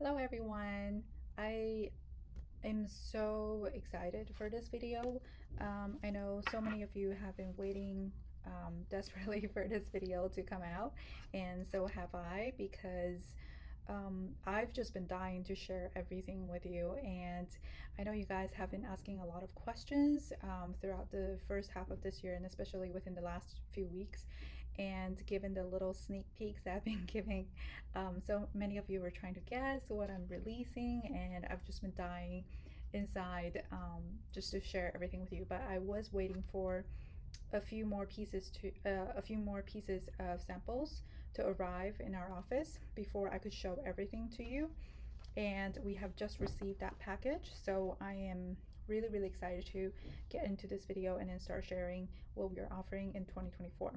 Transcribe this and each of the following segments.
Hello everyone. I am so excited for this video. I know so many of you have been waiting desperately for this video to come out, and so have I, because I've just been dying to share everything with you. And I know you guys have been asking a lot of questions throughout the first half of this year, and especially within the last few weeks. And given the little sneak peeks that I've been giving, so many of you were trying to guess what I'm releasing, and I've just been dying inside just to share everything with you. But I was waiting for a few more pieces of samples to arrive in our office before I could show everything to you. And we have just received that package, so I am really excited to get into this video and then start sharing what we are offering in 2024.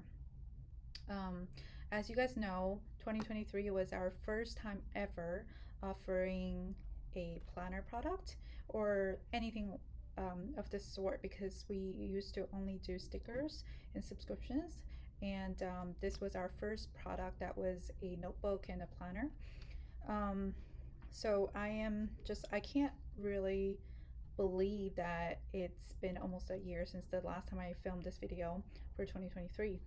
As you guys know, 2023 was our first time ever offering a planner product or anything of this sort, because we used to only do stickers and subscriptions. And this was our first product that was a notebook and a planner. So I can't really believe that it's been almost a year since the last time I filmed this video for 2023.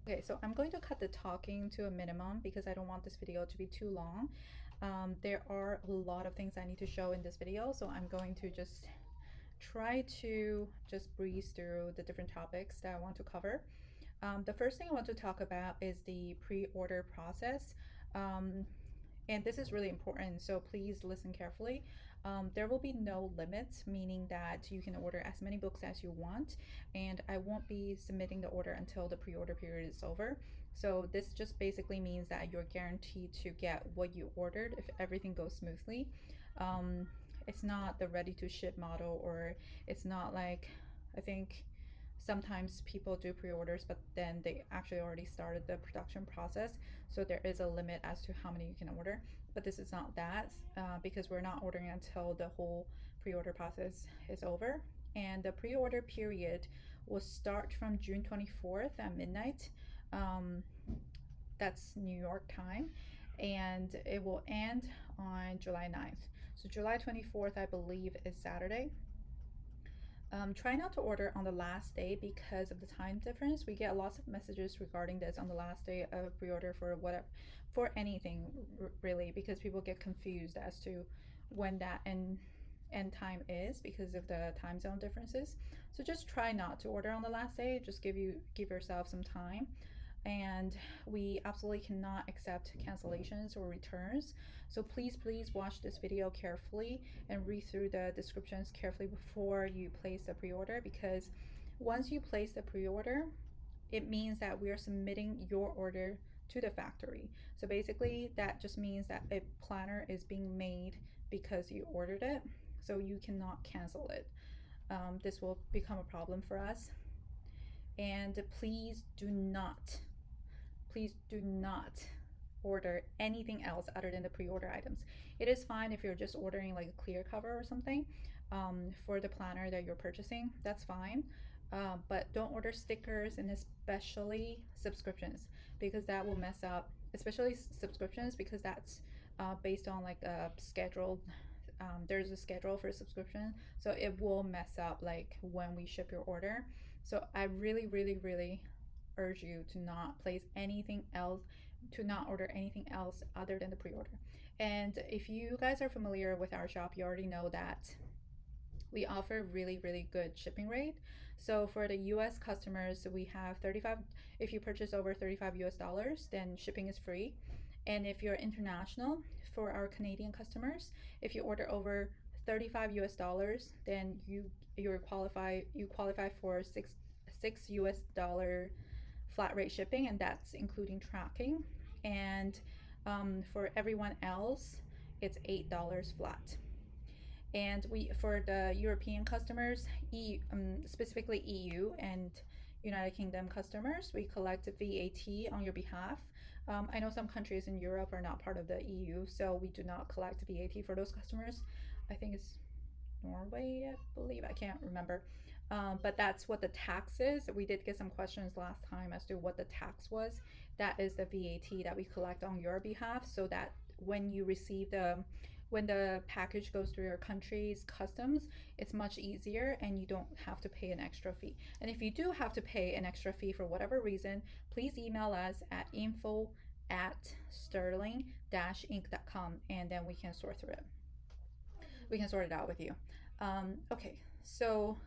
Okay, so I'm going to cut the talking to a minimum because I don't want this video to be too long. There are a lot of things I need to show in this video, so I'm going to just try to just breeze through the different topics that I want to cover. The first thing I want to talk about is the pre-order process. And this is really important, so please listen carefully. There will be no limits, meaning that you can order as many books as you want, and I won't be submitting the order until the pre-order period is over. So this just basically means that you're guaranteed to get what you ordered if everything goes smoothly. It's not the ready to ship model, or it's not like, I think sometimes people do pre-orders but then they actually already started the production process, so there is a limit as to how many you can order. But this is not that, because we're not ordering until the whole pre-order process is over. And the pre-order period will start from June 24th at midnight. That's New York time, and it will end on July 9th. So July 24th, I believe, is Saturday. Try not to order on the last day because of the time difference. We get lots of messages regarding this on the last day of pre-order for whatever, for anything really, because people get confused as to when that end time is because of the time zone differences. So just try not to order on the last day. Just give yourself some time. And we absolutely cannot accept cancellations or returns. So please watch this video carefully and read through the descriptions carefully before you place the pre-order, because once you place the pre-order, it means that we are submitting your order to the factory. So basically that just means that a planner is being made because you ordered it, so you cannot cancel it. This will become a problem for us. And please do not order anything else other than the pre-order items. It is fine if you're just ordering like a clear cover or something for the planner that you're purchasing, that's fine. But don't order stickers, and especially subscriptions, because that will mess up, especially subscriptions, because that's based on like a scheduled, there's a schedule for subscription, so it will mess up like when we ship your order. So I really urge you to not place anything else, to not order anything else other than the pre-order. And if you guys are familiar with our shop, you already know that we offer really good shipping rate. So for the US customers, we have 35, if you purchase over 35 US dollars, then shipping is free. And if you're international, for our Canadian customers, if you order over 35 US dollars, then you qualify for six US dollar flat rate shipping, and that's including tracking. And for everyone else, it's $8 flat. And we, for the European customers, specifically EU and United Kingdom customers, we collect VAT on your behalf. I know some countries in Europe are not part of the EU, so we do not collect VAT for those customers. I think it's Norway, I believe, I can't remember. But that's what the tax is. We did get some questions last time as to what the tax was. That is the VAT that we collect on your behalf, so that when you receive the when the package goes through your country's customs, it's much easier and you don't have to pay an extra fee. And if you do have to pay an extra fee for whatever reason, please email us at info@sterling-inc.com, and then we can sort through it. We can sort it out with you. Okay, so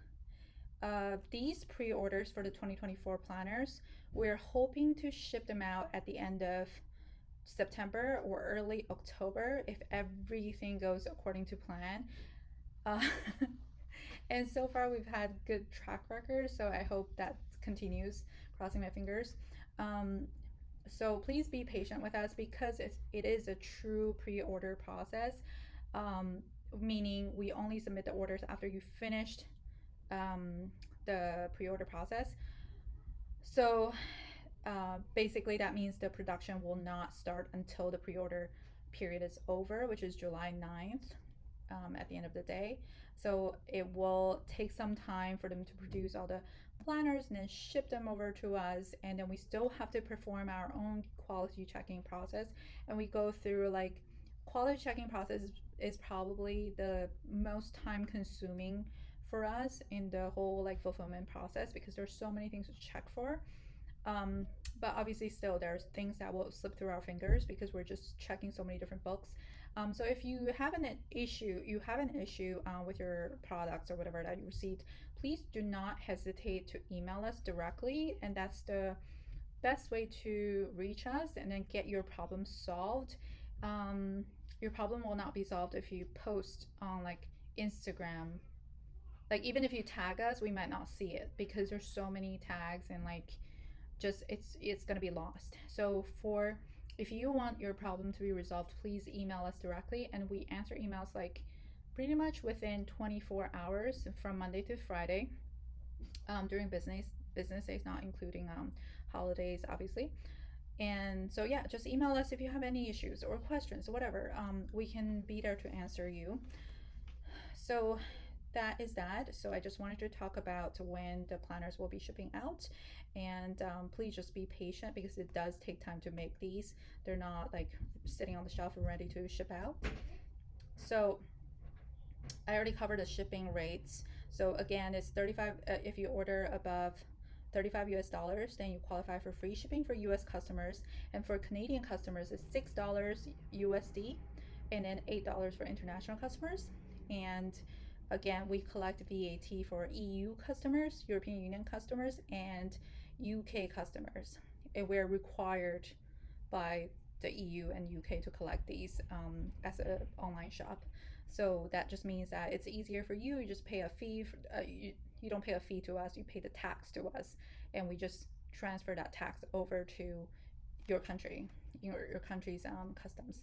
these pre-orders for the 2024 planners, we're hoping to ship them out at the end of September or early October if everything goes according to plan. Uh, and so far, we've had good track record, so I hope that continues. Crossing my fingers. Um, so please be patient with us because it is a true pre-order process, um, meaning we only submit the orders after you finished the pre-order process. So basically, that means the production will not start until the pre-order period is over, which is July 9th, at the end of the day. So it will take some time for them to produce all the planners and then ship them over to us. And then we still have to perform our own quality checking process. And we go through like quality checking process is probably the most time consuming for us in the whole like fulfillment process because there's so many things to check for. um, but obviously, still, there's things that will slip through our fingers because we're just checking so many different books. So if you have an issue with your products or whatever that you received, please do not hesitate to email us directly, and that's the best way to reach us and then get your problem solved. Um, your problem will not be solved if you post on like Instagram. Like even if you tag us, we might not see it because there's so many tags and like just it's going to be lost. So for if you want your problem to be resolved, please email us directly, and we answer emails like pretty much within 24 hours from Monday to Friday, during business days, not including holidays obviously. And so yeah, just email us if you have any issues or questions or whatever. We can be there to answer you. So that is that. So I just wanted to talk about when the planners will be shipping out, and please just be patient because it does take time to make these. They're not like sitting on the shelf and ready to ship out. So I already covered the shipping rates. So again, it's 35 if you order above 35 US dollars, then you qualify for free shipping for US customers, and for Canadian customers it's $6 USD, and then $8 for international customers. And again, we collect VAT for EU customers, European Union customers, and UK customers. And we're required by the EU and UK to collect these as an online shop. So that just means that it's easier for you. You just pay a fee. You don't pay a fee to us. You pay the tax to us, and we just transfer that tax over to your country, your country's customs.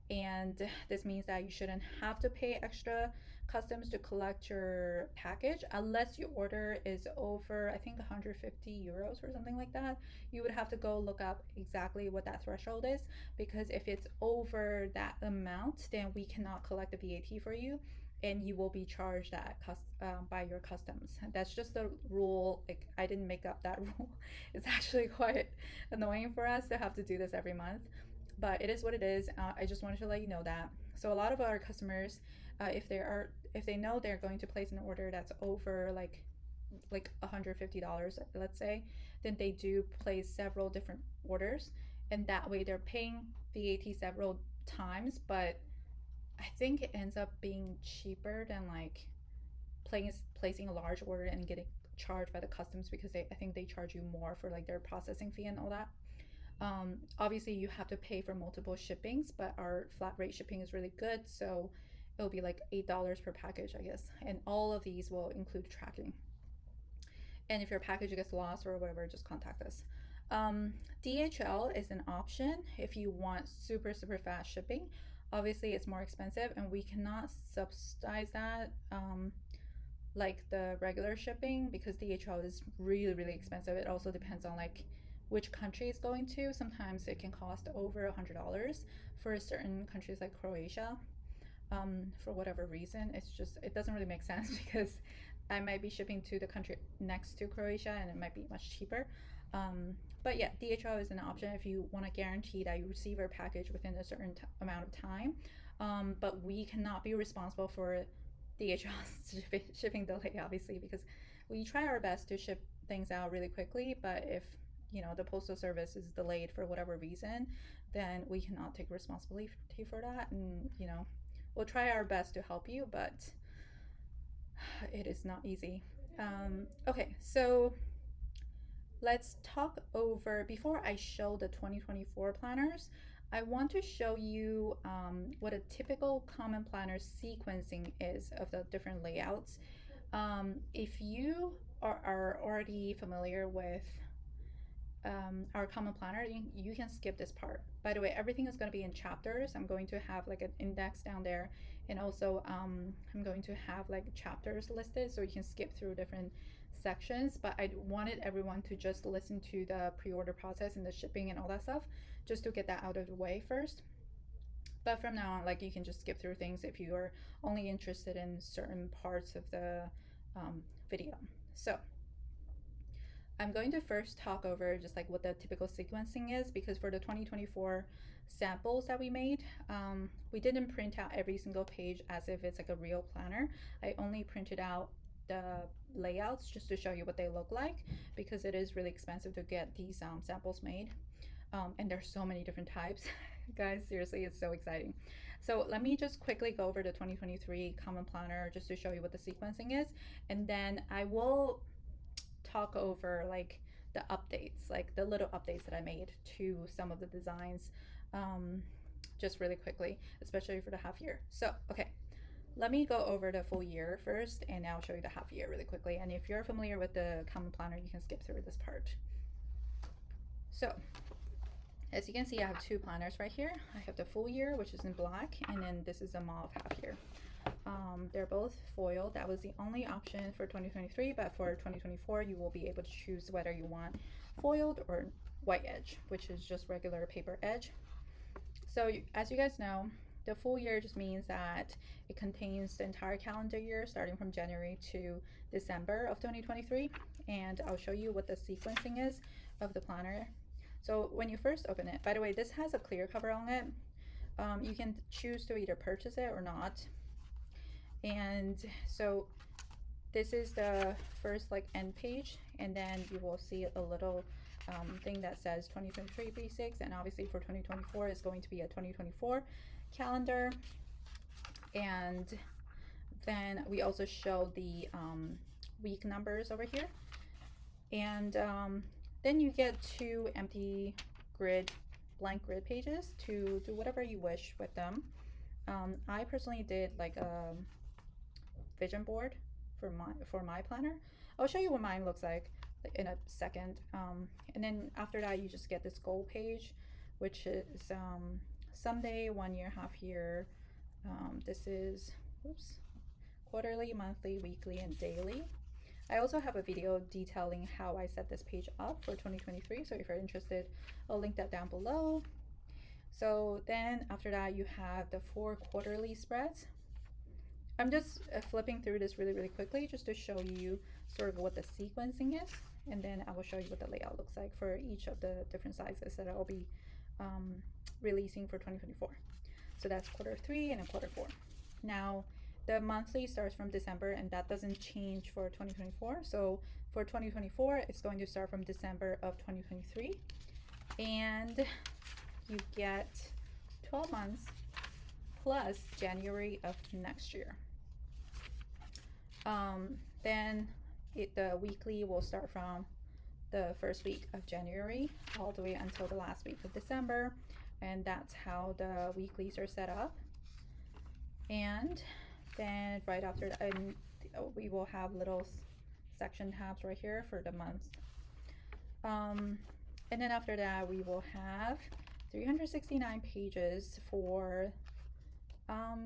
And this means that you shouldn't have to pay extra customs to collect your package unless your order is over, I think, 150 euros or something like that. You would have to go look up exactly what that threshold is, because if it's over that amount, then we cannot collect the VAT for you, and you will be charged that by your customs. That's just the rule. Like, I didn't make up that rule. It's actually quite annoying for us to have to do this every month, but it is what it is. I just wanted to let you know that. So a lot of our customers, if they know they're going to place an order that's over like $150, let's say, then they do place several different orders, and that way they're paying VAT several times. But I think it ends up being cheaper than like placing a large order and getting charged by the customs, because I think they charge you more for like their processing fee and all that. Obviously, you have to pay for multiple shippings, but our flat rate shipping is really good, so it'll be like $8 per package, I guess. And all of these will include tracking. And if your package gets lost or whatever, just contact us. DHL is an option if you want super, super fast shipping. Obviously, it's more expensive, and we cannot subsidize that like the regular shipping, because DHL is really, really expensive. It also depends on like which country it's going to. Sometimes it can cost over $100 for certain countries like Croatia. For whatever reason, it doesn't really make sense because I might be shipping to the country next to Croatia and it might be much cheaper. But yeah, DHL is an option if you want to guarantee that you receive your package within a certain amount of time. But we cannot be responsible for DHL's shipping delay, obviously, because we try our best to ship things out really quickly. But if the postal service is delayed for whatever reason, then we cannot take responsibility for that. And we'll try our best to help you, but it is not easy. Okay, so let's talk over, before I show the 2024 planners, I want to show you what a typical common planner sequencing is of the different layouts. If you are already familiar with our common planner, you can skip this part. By the way, everything is going to be in chapters. I'm going to have like an index down there, and also I'm going to have like chapters listed so you can skip through different sections. But I wanted everyone to just listen to the pre-order process and the shipping and all that stuff, just to get that out of the way first. But from now on, like, you can just skip through things if you are only interested in certain parts of the video. So I'm going to first talk over just like what the typical sequencing is, because for the 2024 samples that we made, we didn't print out every single page as if it's like a real planner. I only printed out the layouts just to show you what they look like, because it is really expensive to get these samples made. And there's so many different types. Guys, seriously, it's so exciting. So let me just quickly go over the 2023 common planner just to show you what the sequencing is, and then I will talk over like the updates, like the little updates that I made to some of the designs, just really quickly, especially for the half year. So, okay, let me go over the full year first, and I'll show you the half year really quickly. And if you're familiar with the common planner, you can skip through this part. So, as you can see, I have two planners right here. I have the full year, which is in black, and then this is a mauve half year. They're both foiled. That was the only option for 2023, but for 2024 you will be able to choose whether you want foiled or white edge, which is just regular paper edge. So as you guys know, the full year just means that it contains the entire calendar year starting from January to December of 2023, and I'll show you what the sequencing is of the planner. So when you first open it, by the way, this has a clear cover on it. You can choose to either purchase it or not. And so this is the first like end page, and then you will see a little thing that says 2023 basics, and obviously for 2024 it's going to be a 2024 calendar. And then we also show the week numbers over here, and then you get two empty blank grid pages to do whatever you wish with them. I personally did like a vision board for my planner. I'll show you what mine looks like in a second. And then after that, you just get this goal page, which is someday, 1 year, half year. This is quarterly, monthly, weekly, and daily. I also have a video detailing how I set this page up for 2023, so if you're interested, I'll link that down below. So then after that, you have the 4 quarterly spreads. I'm just flipping through this really quickly just to show you sort of what the sequencing is, and then I will show you what the layout looks like for each of the different sizes that I'll be releasing for 2024. So that's Q3 and a Q4. Now the monthly starts from December, and that doesn't change for 2024. So for 2024, it's going to start from December of 2023, and you get 12 months plus January of next year. Then the weekly will start from the first week of January all the way until the last week of December, and that's how the weeklies are set up. And then right after that, we will have little section tabs right here for the months. And then after that, we will have 369 pages for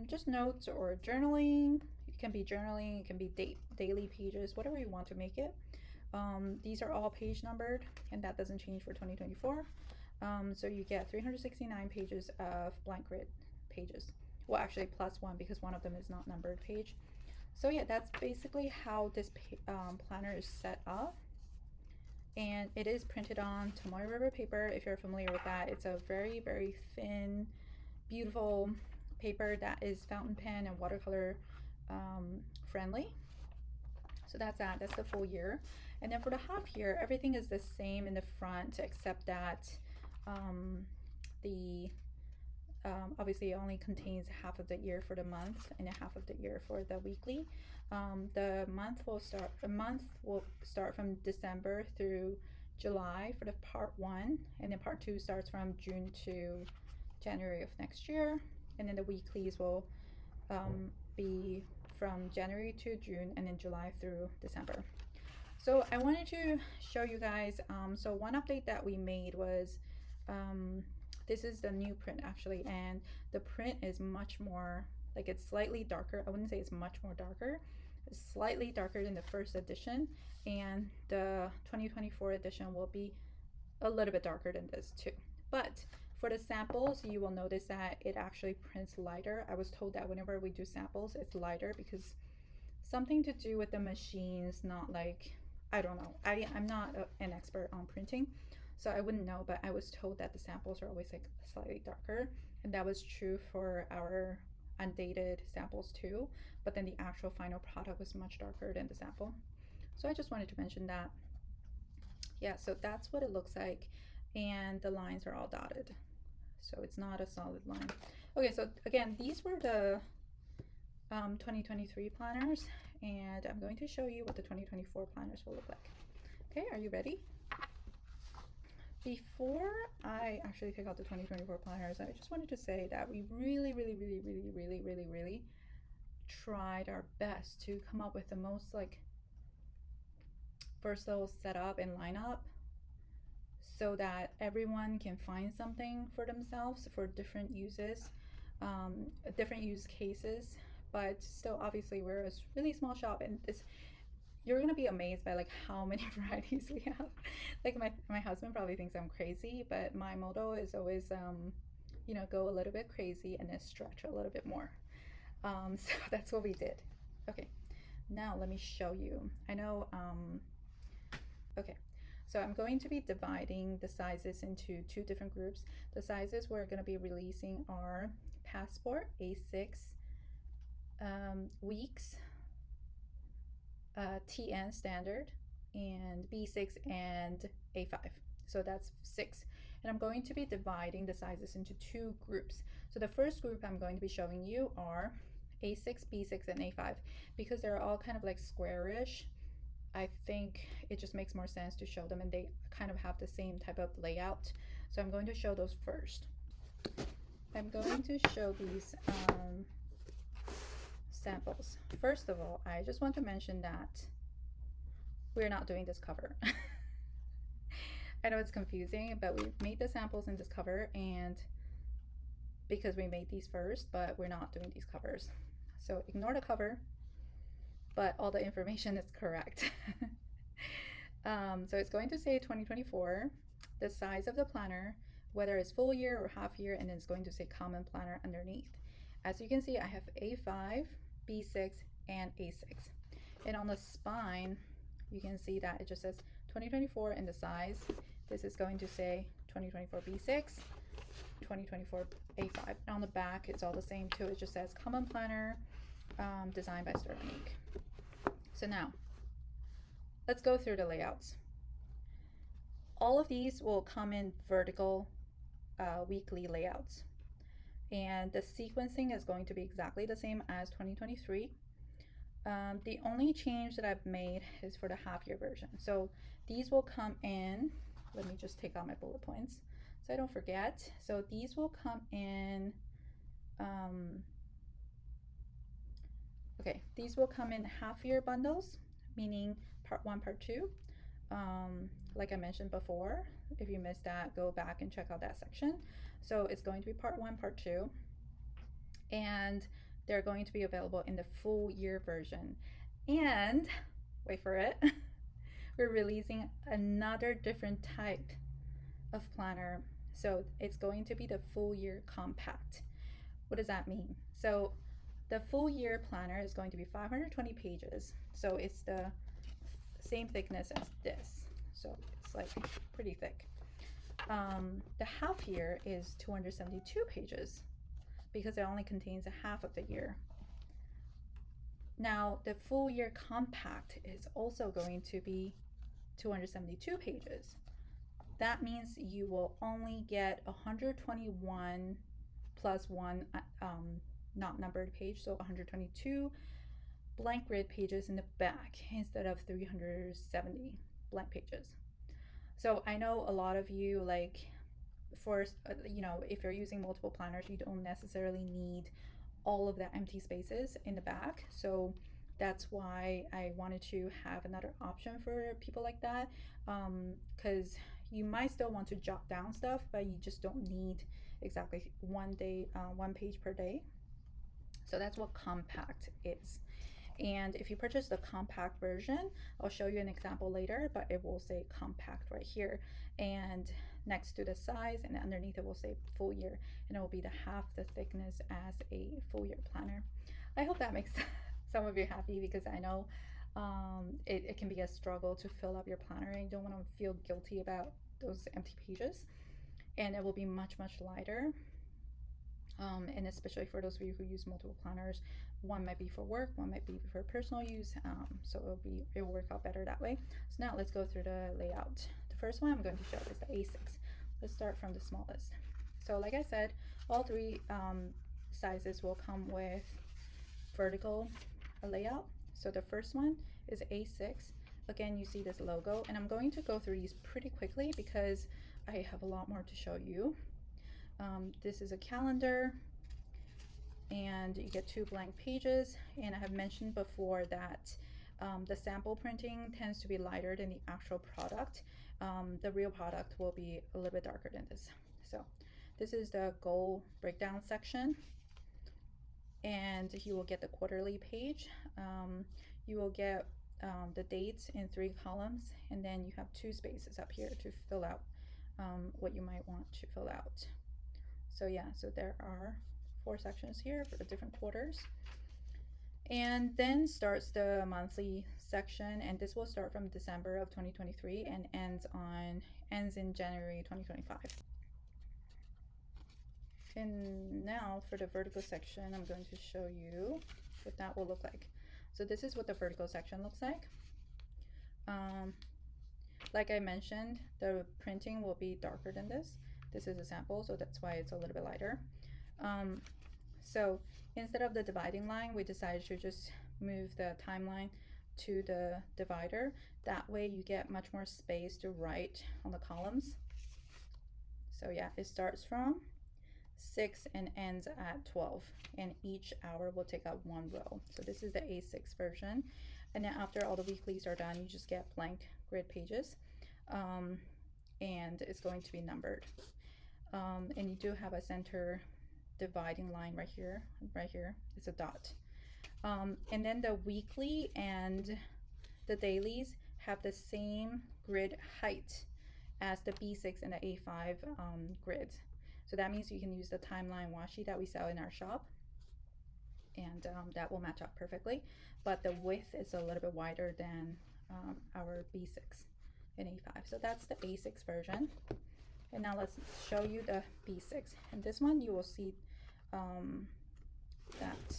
just notes or journaling. It can be journaling, it can be daily pages, whatever you want to make it. These are all page numbered, and that doesn't change for 2024. So you get 369 pages of blank grid pages. Well, actually plus one, because one of them is not numbered page. So yeah, that's basically how this planner is set up. and it is printed on Tomoe River paper. If you're familiar with that, it's a very, very thin, beautiful paper that is fountain pen and watercolor friendly. So that's that. That's the full year. And then for the half year, everything is the same in the front except that the obviously it only contains half of the year for the month and a half of the year for the weekly. The month will start from December through July for the part 1, and then part 2 starts from June to January of next year, and then the weeklies will be from January to June, and then July through December. So I wanted to show you guys, so one update that we made was this is the new print actually, and the print is much more, like, it's slightly darker. I wouldn't say it's much more darker. It's slightly darker than the first edition, and the 2024 edition will be a little bit darker than this too. But for the samples, you will notice that it actually prints lighter. I was told that whenever we do samples, it's lighter because something to do with the machines, not like, I don't know. I'm not an expert on printing, so I wouldn't know, but I was told that the samples are always like slightly darker, and that was true for our undated samples too, but then the actual final product was much darker than the sample. So I just wanted to mention that. Yeah, so that's what it looks like, and the lines are all dotted, so it's not a solid line. Okay, so again, these were the 2023 planners, and I'm going to show you what the 2024 planners will look like. Okay, are you ready? Before I actually take out the 2024 planners, I just wanted to say that we really tried our best to come up with the most like versatile setup and lineup so that everyone can find something for themselves for different uses, different use cases. But still, obviously, we're a really small shop, and you're gonna be amazed by like how many varieties we have. Like my husband probably thinks I'm crazy, but my motto is always you know, go a little bit crazy and then stretch a little bit more. So that's what we did. Okay, now let me show you. I know okay, so I'm going to be dividing the sizes into 2 different groups. The sizes we're going to be releasing are Passport A6 weeks, TN standard, and B6 and A5. So that's 6. And I'm going to be dividing the sizes into 2 groups. So the first group I'm going to be showing you are A6, B6, and A5. Because they're all kind of like squarish, I think it just makes more sense to show them, and they kind of have the same type of layout. So I'm going to show those first. I'm going to show these samples. First of all, I just want to mention that we're not doing this cover. I know it's confusing, but we made the samples in this cover, and because we made these first, but we're not doing these covers. So ignore the cover, but all the information is correct. So it's going to say 2024, the size of the planner, whether it's full year or half year, and then it's going to say common planner underneath. As you can see, I have A5, B6, and A6. And on the spine, you can see that it just says 2024 and the size. This is going to say 2024 B6, 2024 A5. And on the back, it's all the same too. It just says common planner, designed by Sterling. So now, let's go through the layouts. All of these will come in vertical weekly layouts. And the sequencing is going to be exactly the same as 2023. The only change that I've made is for the half year version. So these will come in, let me just take out my bullet points so I don't forget. So these will come in, okay, these will come in half year bundles, meaning part 1, part 2. Like I mentioned before, if you missed that, go back and check out that section. So it's going to be part 1, part 2, and they're going to be available in the full year version. And wait for it, we're releasing another different type of planner. So it's going to be the full year compact. What does that mean? So the full year planner is going to be 520 pages. So it's the same thickness as this. So it's like pretty thick. The half year is 272 pages because it only contains a half of the year. Now, the full year compact is also going to be 272 pages. That means you will only get 121 plus one not numbered page, so 122 blank grid pages in the back instead of 370 blank pages. So I know a lot of you, like, for if you're using multiple planners, you don't necessarily need all of the empty spaces in the back. So that's why I wanted to have another option for people like that, because you might still want to jot down stuff, but you just don't need exactly one page per day. So that's what compact is. And if you purchase the compact version, I'll show you an example later, but it will say compact right here. And next to the size and underneath it will say full year, and it will be the half the thickness as a full year planner. I hope that makes some of you happy, because I know it can be a struggle to fill up your planner and you don't want to feel guilty about those empty pages. And it will be much lighter. And especially for those of you who use multiple planners, one might be for work, one might be for personal use, so it will work out better that way. So now let's go through the layout. The first one I'm going to show is the A6. Let's start from the smallest. So like I said, all three sizes will come with vertical layout. So the first one is A6. Again, you see this logo, and I'm going to go through these pretty quickly because I have a lot more to show you. This is a calendar, and you get 2 blank pages, and I have mentioned before that the sample printing tends to be lighter than the actual product. The real product will be a little bit darker than this. So this is the goal breakdown section, and you will get the quarterly page. You will get the dates in 3 columns, and then you have 2 spaces up here to fill out what you might want to fill out. So yeah, so there are 4 sections here for the different quarters. And then starts the monthly section, and this will start from December of 2023 and ends in January 2025. And now for the vertical section, I'm going to show you what that will look like. So this is what the vertical section looks like. Like I mentioned, the printing will be darker than this. This is a sample, so that's why it's a little bit lighter. So instead of the dividing line, we decided to just move the timeline to the divider. That way you get much more space to write on the columns. So yeah, it starts from 6 and ends at 12, and each hour will take up 1 row. So this is the A6 version. And then after all the weeklies are done, you just get blank grid pages, and it's going to be numbered. And you do have a center dividing line right here. It's a dot. And then the weekly and the dailies have the same grid height as the B6 and the A5 grids. So that means you can use the timeline washi that we sell in our shop, and that will match up perfectly. But the width is a little bit wider than our B6 and A5. So that's the A6 version. And now let's show you the B6. And this one you will see that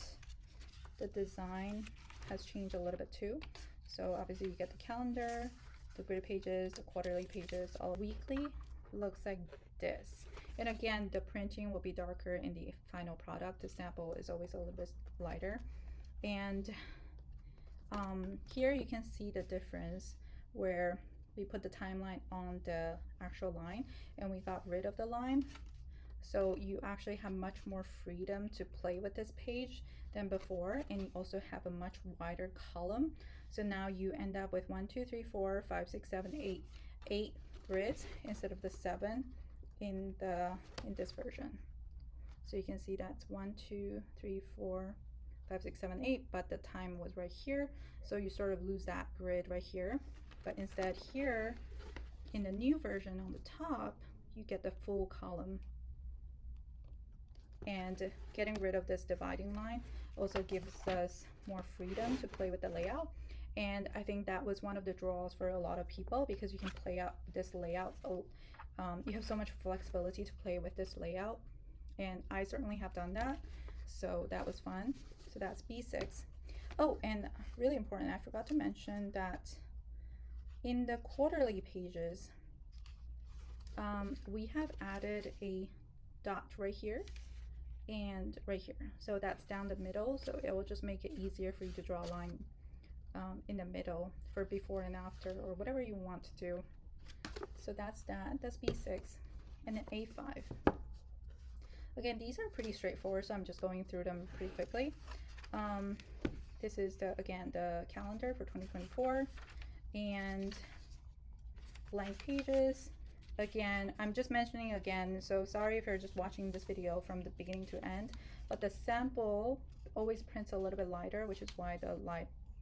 the design has changed a little bit too. So obviously you get the calendar, the grid pages, the quarterly pages. All weekly looks like this. And again, the printing will be darker in the final product. The sample is always a little bit lighter. And here you can see the difference where we put the timeline on the actual line and we got rid of the line. So you actually have much more freedom to play with this page than before, and you also have a much wider column. So now you end up with 1, 2, 3, 4, 5, 6, 7, 8 grids instead of the 7 in this version. So you can see that's 1, 2, 3, 4, 5, 6, 7, 8, but the time was right here. So you sort of lose that grid right here. But instead here in the new version on the top, you get the full column. And getting rid of this dividing line also gives us more freedom to play with the layout. And I think that was one of the draws for a lot of people, because you can play out this layout. You have so much flexibility to play with this layout, and I certainly have done that, so that was fun. So that's B6. Oh, and really important, I forgot to mention that in the quarterly pages, we have added a dot right here and right here. So that's down the middle, so it will just make it easier for you to draw a line in the middle for before and after, or whatever you want to do. So that's that. That's B6. And then A5. Again, these are pretty straightforward, so I'm just going through them pretty quickly. This is again the calendar for 2024, and blank pages. Again, I'm just mentioning again, so sorry if you're just watching this video from the beginning to end, but the sample always prints a little bit lighter, which is why the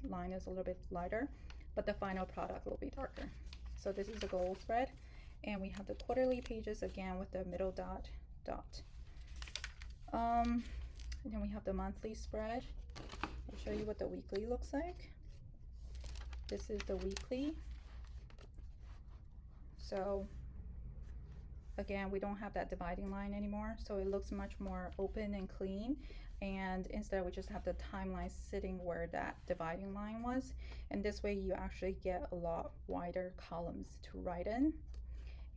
line is a little bit lighter, but the final product will be darker. So this is a goal spread, and we have the quarterly pages again with the middle dot. And then we have the monthly spread. I'll show you what the weekly looks like. This is the weekly. So again, we don't have that dividing line anymore, so it looks much more open and clean, and instead we just have the timeline sitting where that dividing line was, and this way you actually get a lot wider columns to write in,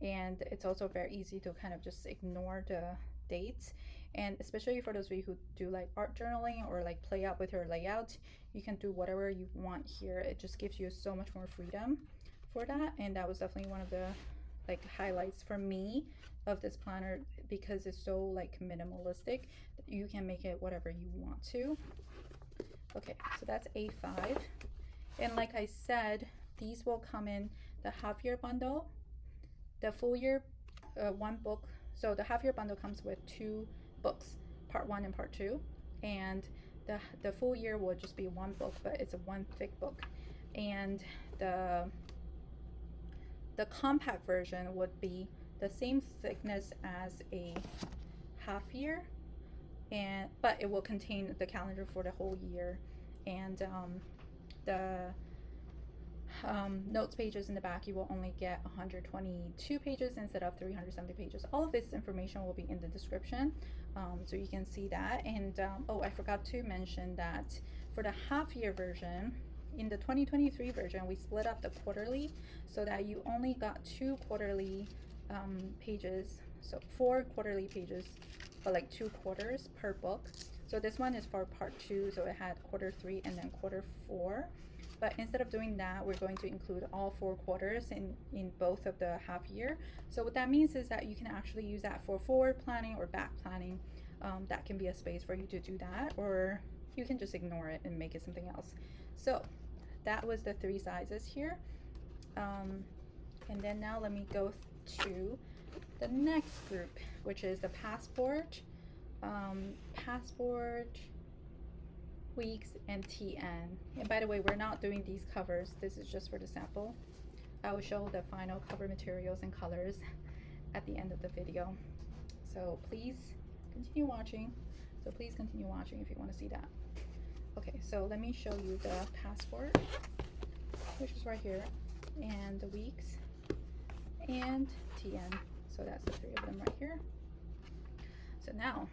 and it's also very easy to kind of just ignore the dates. And especially for those of you who do like art journaling or like play out with your layout, you can do whatever you want here. It just gives you so much more freedom for that, and that was definitely one of the like highlights for me of this planner, because it's so like minimalistic that you can make it whatever you want to. Okay, so that's A5, and like I said, these will come in the half-year bundle, the full year one book. So the half-year bundle comes with 2 books, part 1 and part 2, and the full year will just be 1 book, but it's a 1 thick book, and the compact version would be the same thickness as a half year, but it will contain the calendar for the whole year, and the notes pages in the back, you will only get 122 pages instead of 370 pages. All of this information will be in the description, so you can see that. And oh, I forgot to mention that for the half year version, in the 2023 version, we split up the quarterly so that you only got 2 quarterly pages, so 4 quarterly pages, but like 2 quarters per book. So this one is for part 2, so it had quarter 3 and then quarter 4. But instead of doing that, we're going to include all 4 quarters in both of the half year. So what that means is that you can actually use that for forward planning or back planning. That can be a space for you to do that, or you can just ignore it and make it something else. So that was the 3 sizes here. And then now let me go to the next group, which is the passport, weeks, and TN. And by the way, we're not doing these covers. This is just for the sample. I will show the final cover materials and colors at the end of the video. So please continue watching. If you want to see that. Okay, so let me show you the passport, which is right here, and the weeks and TN. So that's the 3 of them right here. So now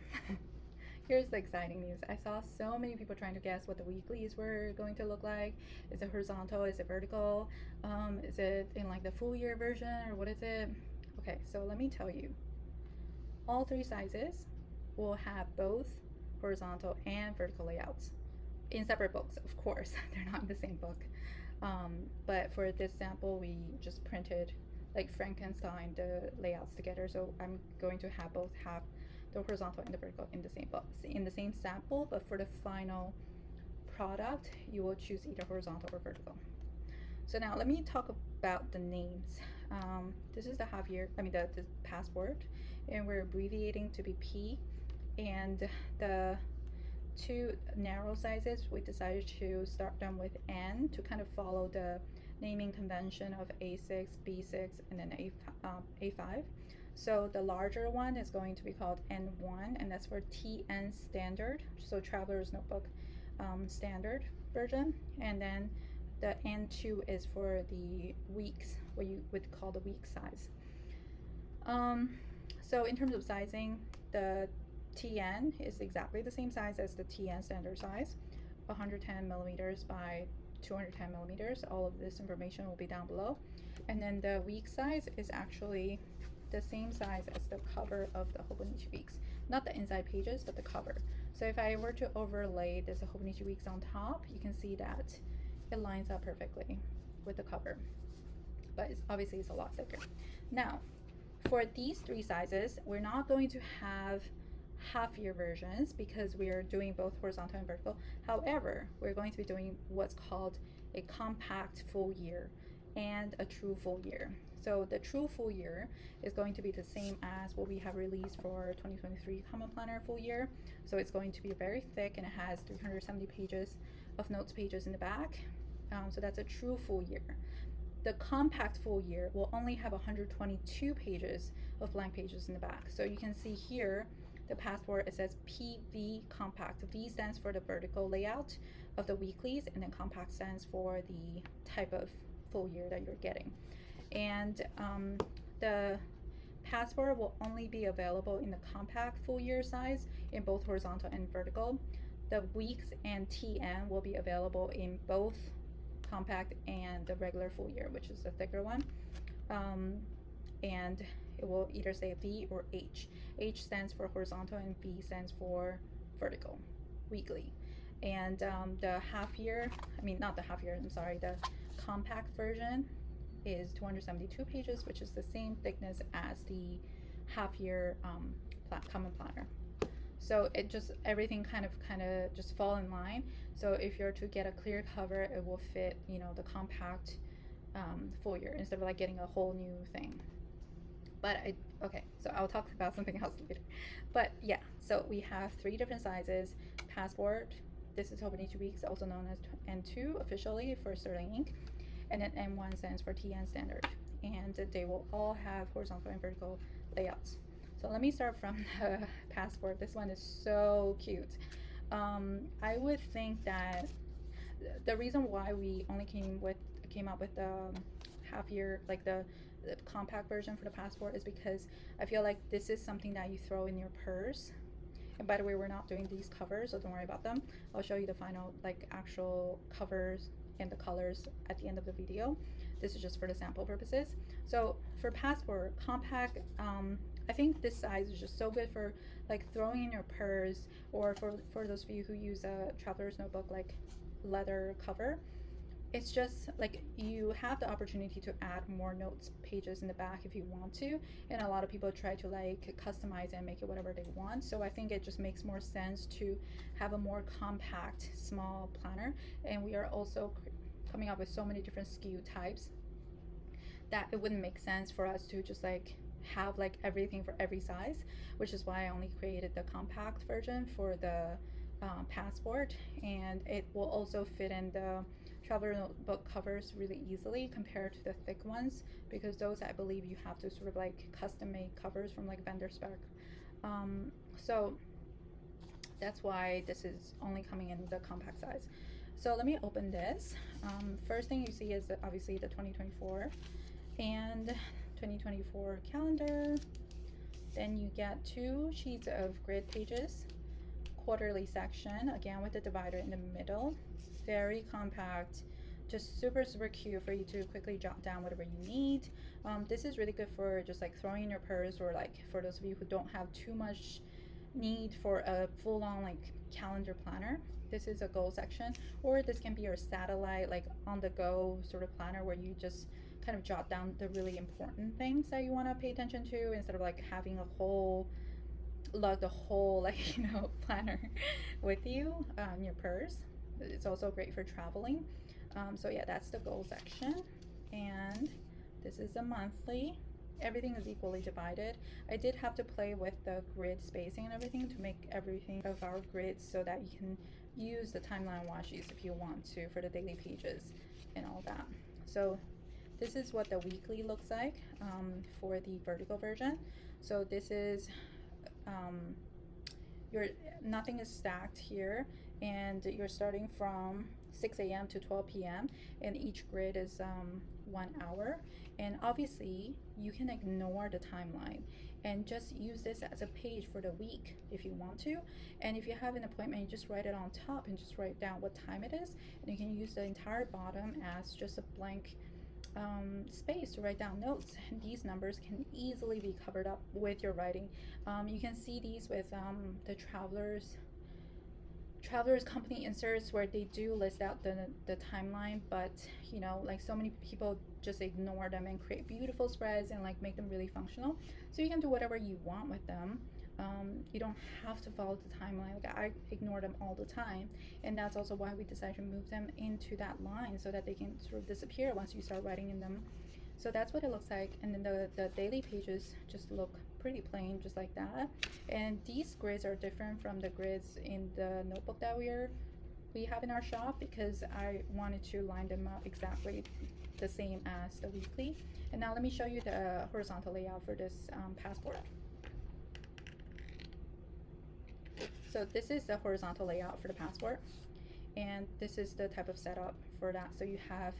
here's the exciting news. I saw so many people trying to guess what the weeklies were going to look like. Is it horizontal? Is it vertical? Is it in like the full year version, or what is it? Okay, so let me tell you. All 3 sizes will have both horizontal and vertical layouts in separate books, of course. They're not in the same book. But for this sample, we just printed like Frankenstein the layouts together. So I'm going to have both have the horizontal and the vertical in the same book, in the same sample, but for the final product, you will choose either horizontal or vertical. So now let me talk about the names. This is the half year, the passport, and we're abbreviating to be P. And the 2 narrow sizes, we decided to start them with N to kind of follow the naming convention of A6, B6, and then A5. So the larger one is going to be called N1, and that's for TN standard, so Traveler's Notebook standard version. And then The N2 is for the weeks, what you would call the week size. Um, so in terms of sizing, the TN is exactly the same size as the TN standard size, 110 millimeters by 210 millimeters. All of this information will be down below. And then the week size is actually the same size as the cover of the Hobonichi Weeks. Not the inside pages, but the cover. So if I were to overlay this Hobonichi Weeks on top, you can see that it lines up perfectly with the cover. But obviously it's a lot thicker. Now, for these three sizes, we're not going to have half year versions because we are doing both horizontal and vertical. However, we're going to be doing what's called a compact full year and a true full year. So the true full year is going to be the same as what we have released for 2023 Common Planner full year. So it's going to be very thick and it has 370 pages of notes pages in the back. So that's a true full year. The compact full year will only have 122 pages of blank pages in the back. So you can see here, the passport, it says PV compact. V stands for the vertical layout of the weeklies, and then compact stands for the type of full year that you're getting. And the passport will only be available in the compact full year size in both horizontal and vertical. The weeks and TN will be available in both compact and the regular full year, which is the thicker one. And it will either say V or H. H stands for horizontal and V stands for vertical, weekly. And the half year, not the half year, I'm sorry, the compact version is 272 pages, which is the same thickness as the half year common planner. So it just, everything kind of just fall in line. So if you're to get a clear cover, it will fit, the compact full year instead of like getting a whole new thing. But okay, so I'll talk about something else later. But yeah, so we have three different sizes. Passport, this is Hobonichi Weeks, also known as N2 officially for Sterling Ink. And then N1 stands for TN standard. And they will all have horizontal and vertical layouts. So let me start from the passport. This one is so cute. I would think that the reason why we only came up with the half year, like the compact version for the passport, is because I feel like this is something that you throw in your purse. And by the way, we're not doing these covers, so don't worry about them. I'll show you the final actual covers and the colors at the end of the video. This is just for the sample purposes. So for passport compact, I think this size is just so good for throwing in your purse, or for those of you who use a traveler's notebook leather cover. It's just you have the opportunity to add more notes pages in the back if you want to, and a lot of people try to customize and make it whatever they want. So I think it just makes more sense to have a more compact small planner. And we are also coming up with so many different SKU types that it wouldn't make sense for us to just have everything for every size, which is why I only created the compact version for the passport. And it will also fit in the traveler notebook covers really easily compared to the thick ones, because those, I believe, you have to sort of custom make covers from vendor spec. So that's why this is only coming in the compact size. So let me open this. First thing you see is obviously the 2024 and 2024 calendar. Then you get 2 sheets of grid pages, quarterly section, again with the divider in the middle. Very compact, just super cute for you to quickly jot down whatever you need. This is really good for just throwing in your purse, or for those of you who don't have too much need for a full-on calendar planner. This is a goal section, or this can be your satellite on the go sort of planner, where you just kind of jot down the really important things that you want to pay attention to, instead of having the whole planner with you in your purse. It's also great for traveling. So yeah, that's the goal section. And this is a monthly. Everything is equally divided. I did have to play with the grid spacing and everything to make everything of our grids so that you can use the timeline washis if you want to for the daily pages and all that. So this is what the weekly looks like for the vertical version. So this is nothing is stacked here, and you're starting from 6 a.m. to 12 p.m. and each grid is 1 hour. And obviously you can ignore the timeline and just use this as a page for the week if you want to. And if you have an appointment, you just write it on top and just write down what time it is, and you can use the entire bottom as just a blank space to write down notes, and these numbers can easily be covered up with your writing. You can see these with the travelers company inserts where they do list out the timeline, but you know, like so many people just ignore them and create beautiful spreads and like make them really functional. So you can do whatever you want with them. You don't have to follow the timeline. Like I ignore them all the time, and that's also why we decided to move them into that line so that they can sort of disappear once you start writing in them. So that's what it looks like. And then the daily pages just look pretty plain, just like that. And these grids are different from the grids in the notebook that we have in our shop, because I wanted to line them up exactly the same as the weekly. And now let me show you the horizontal layout for this passport. So this is the horizontal layout for the passport, and this is the type of setup for that. So you have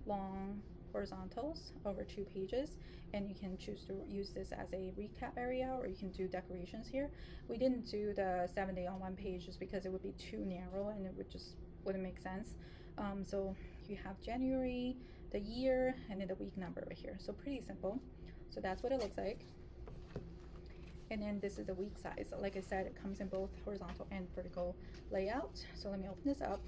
long horizontals over 2 pages, and you can choose to use this as a recap area, or you can do decorations here. We didn't do the 7-day on 1 page just because it would be too narrow and it wouldn't make sense. So you have January, the year, and then the week number right here. So pretty simple. So that's what it looks like. And then this is the week size. Like I said, it comes in both horizontal and vertical layout. So let me open this up.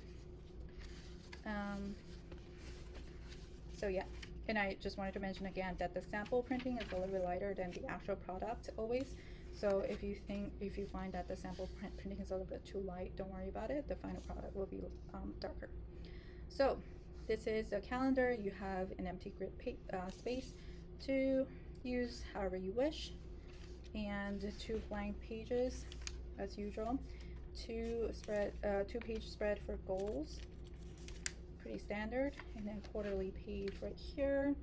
So yeah, and I just wanted to mention again that the sample printing is a little bit lighter than the actual product always. So if you find that the sample printing is a little bit too light, don't worry about it. The final product will be darker. So this is a calendar. You have an empty grid space to use however you wish, and 2 blank pages as usual, 2-page spread for goals, pretty standard, and then quarterly page right here.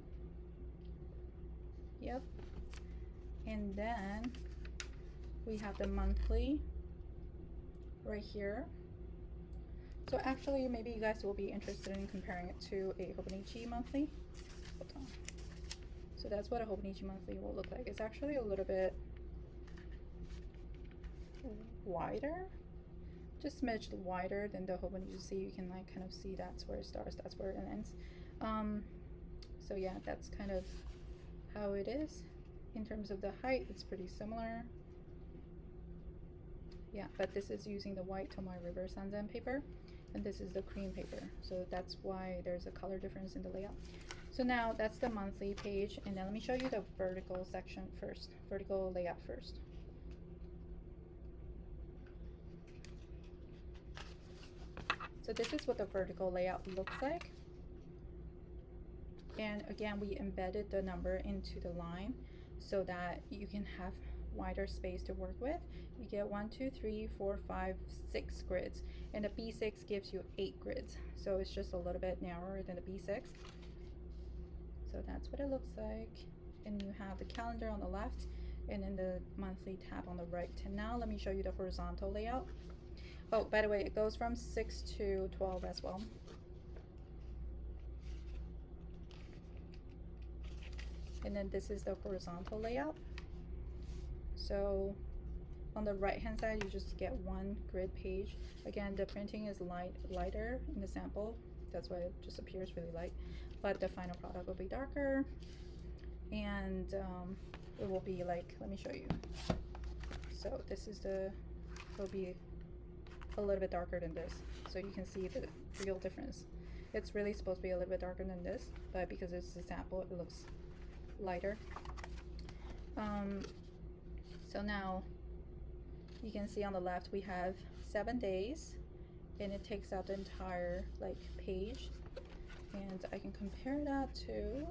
Yep. And then we have the monthly right here. So actually, maybe you guys will be interested in comparing it to a Hobonichi monthly. Hold on. So that's what a Hobonichi monthly will look like. It's actually a little bit wider, just smidged wider than the Hobonichi. See, you can like kind of see that's where it starts, that's where it ends. So yeah, that's kind of how it is. In terms of the height, it's pretty similar. Yeah, but this is using the white Tomoe River Sanzen paper, and this is the cream paper. So that's why there's a color difference in the layout. So now that's the monthly page, and then let me show you the vertical section first, vertical layout first. So this is what the vertical layout looks like. And again, we embedded the number into the line so that you can have wider space to work with. You get 1, 2, 3, 4, 5, 6 grids, and the B6 gives you 8 grids. So it's just a little bit narrower than the B6. So that's what it looks like. And you have the calendar on the left, and then the monthly tab on the right. And now let me show you the horizontal layout. Oh, by the way, it goes from 6 to 12 as well. And then this is the horizontal layout. So on the right hand side, you just get 1 grid page. Again, the printing is lighter in the sample. That's why it just appears really light. But the final product will be darker. And it will be like, let me show you. So this is it will be a little bit darker than this. So you can see the real difference. It's really supposed to be a little bit darker than this, but because it's a sample, it looks lighter. So now you can see on the left we have 7 days, and it takes out the entire like page, and I can compare that to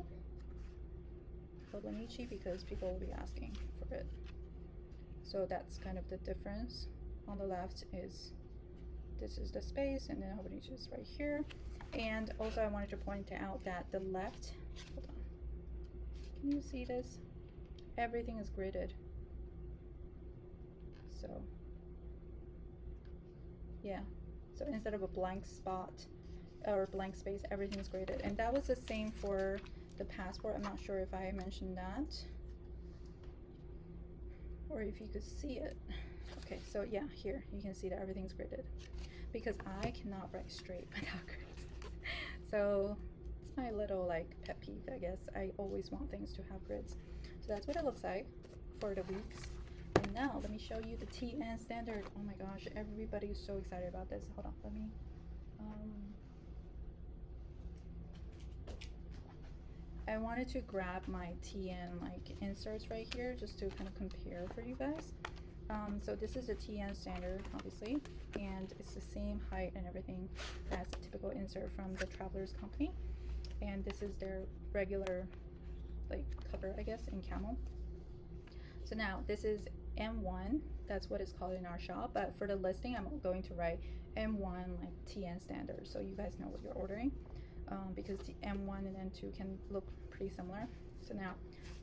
Hobonichi because people will be asking for it. So that's kind of the difference. On the left is this is the space, and then Hobonichi is right here. And also I wanted to point out that the left, hold on, can you see this? Everything is gridded. So yeah, So instead of a blank spot or blank space, everything's graded. And that was the same for the passport. I'm not sure if I mentioned that or if you could see it. Okay, so yeah, here you can see that everything's graded because I cannot write straight without grids. So it's my little like pet peeve, I guess. I always want things to have grids. So that's what it looks like for the weeks. And now let me show you the TN standard. Oh my gosh, everybody's so excited about this. Hold on, let me I wanted to grab my TN like inserts right here just to kind of compare for you guys. So this is a TN standard, obviously, and it's the same height and everything as a typical insert from the Travelers company. And this is their regular like cover, I guess, in camel. So now this is M1, that's what it's called in our shop, but for the listing I'm going to write M1 like TN standard so you guys know what you're ordering, because the M1 and M2 can look pretty similar. So now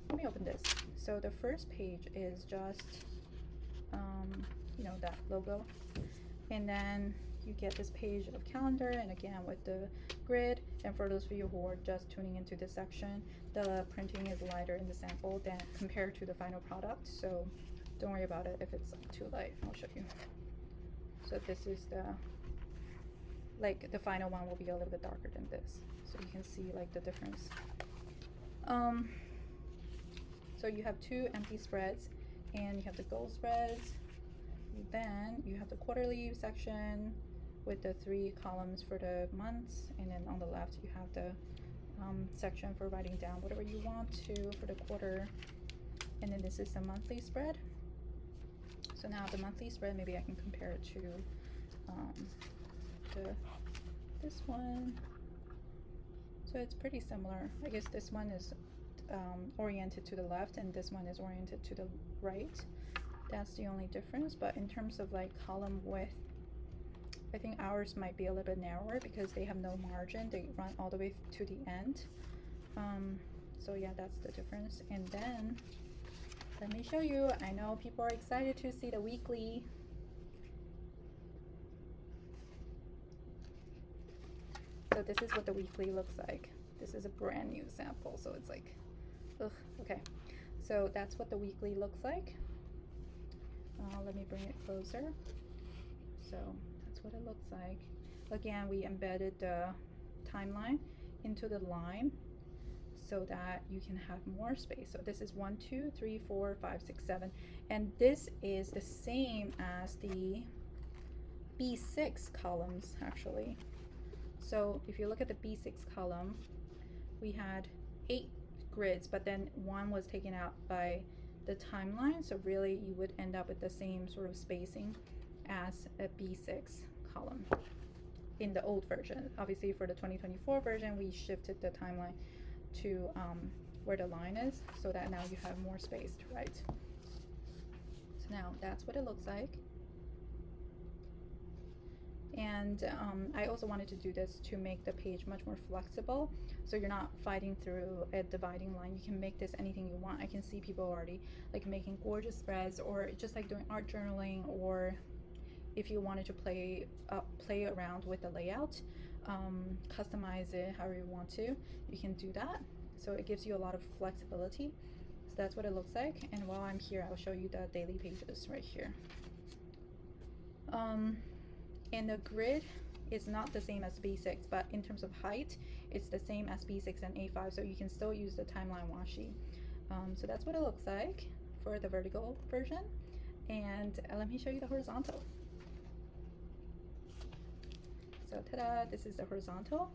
let me open this. So the first page is just you know, that logo, and then you get this page of calendar, and again with the grid. And for those of you who are just tuning into this section, the printing is lighter in the sample than compared to the final product, so don't worry about it if it's too light. I'll show you. So this is the like the final one will be a little bit darker than this, so you can see like the difference. So you have two empty spreads and you have the gold spreads. Then you have the quarterly section with the 3 columns for the months, and then on the left you have the section for writing down whatever you want to for the quarter. And then this is the monthly spread. So now the monthly spread, maybe I can compare it to this one. So it's pretty similar. I guess this one is oriented to the left and this one is oriented to the right. That's the only difference. But in terms of like column width, I think ours might be a little bit narrower because they have no margin. They run all the way to the end. So yeah, that's the difference. And then let me show you. I know people are excited to see the weekly. So this is what the weekly looks like. This is a brand new sample, so it's like, ugh, okay. So that's what the weekly looks like. Let me bring it closer. So that's what it looks like. Again, we embedded the timeline into the line so that you can have more space. So this is 1, 2, 3, 4, 5, 6, 7, and this is the same as the B6 columns actually. So if you look at the B6 column, we had 8 grids, but then 1 was taken out by the timeline, so really you would end up with the same sort of spacing as a B6 column in the old version. Obviously for the 2024 version, we shifted the timeline to where the line is so that now you have more space to write. So now that's what it looks like. And I also wanted to do this to make the page much more flexible, so you're not fighting through a dividing line. You can make this anything you want. I can see people already like making gorgeous spreads, or just like doing art journaling, or if you wanted to play around with the layout, customize it however you want to, you can do that. So it gives you a lot of flexibility. So that's what it looks like. And while I'm here, I'll show you the daily pages right here. And the grid is not the same as B6, but in terms of height, it's the same as B6 and A5, so you can still use the timeline washi. So that's what it looks like for the vertical version. And let me show you the horizontal. So ta-da, this is the horizontal.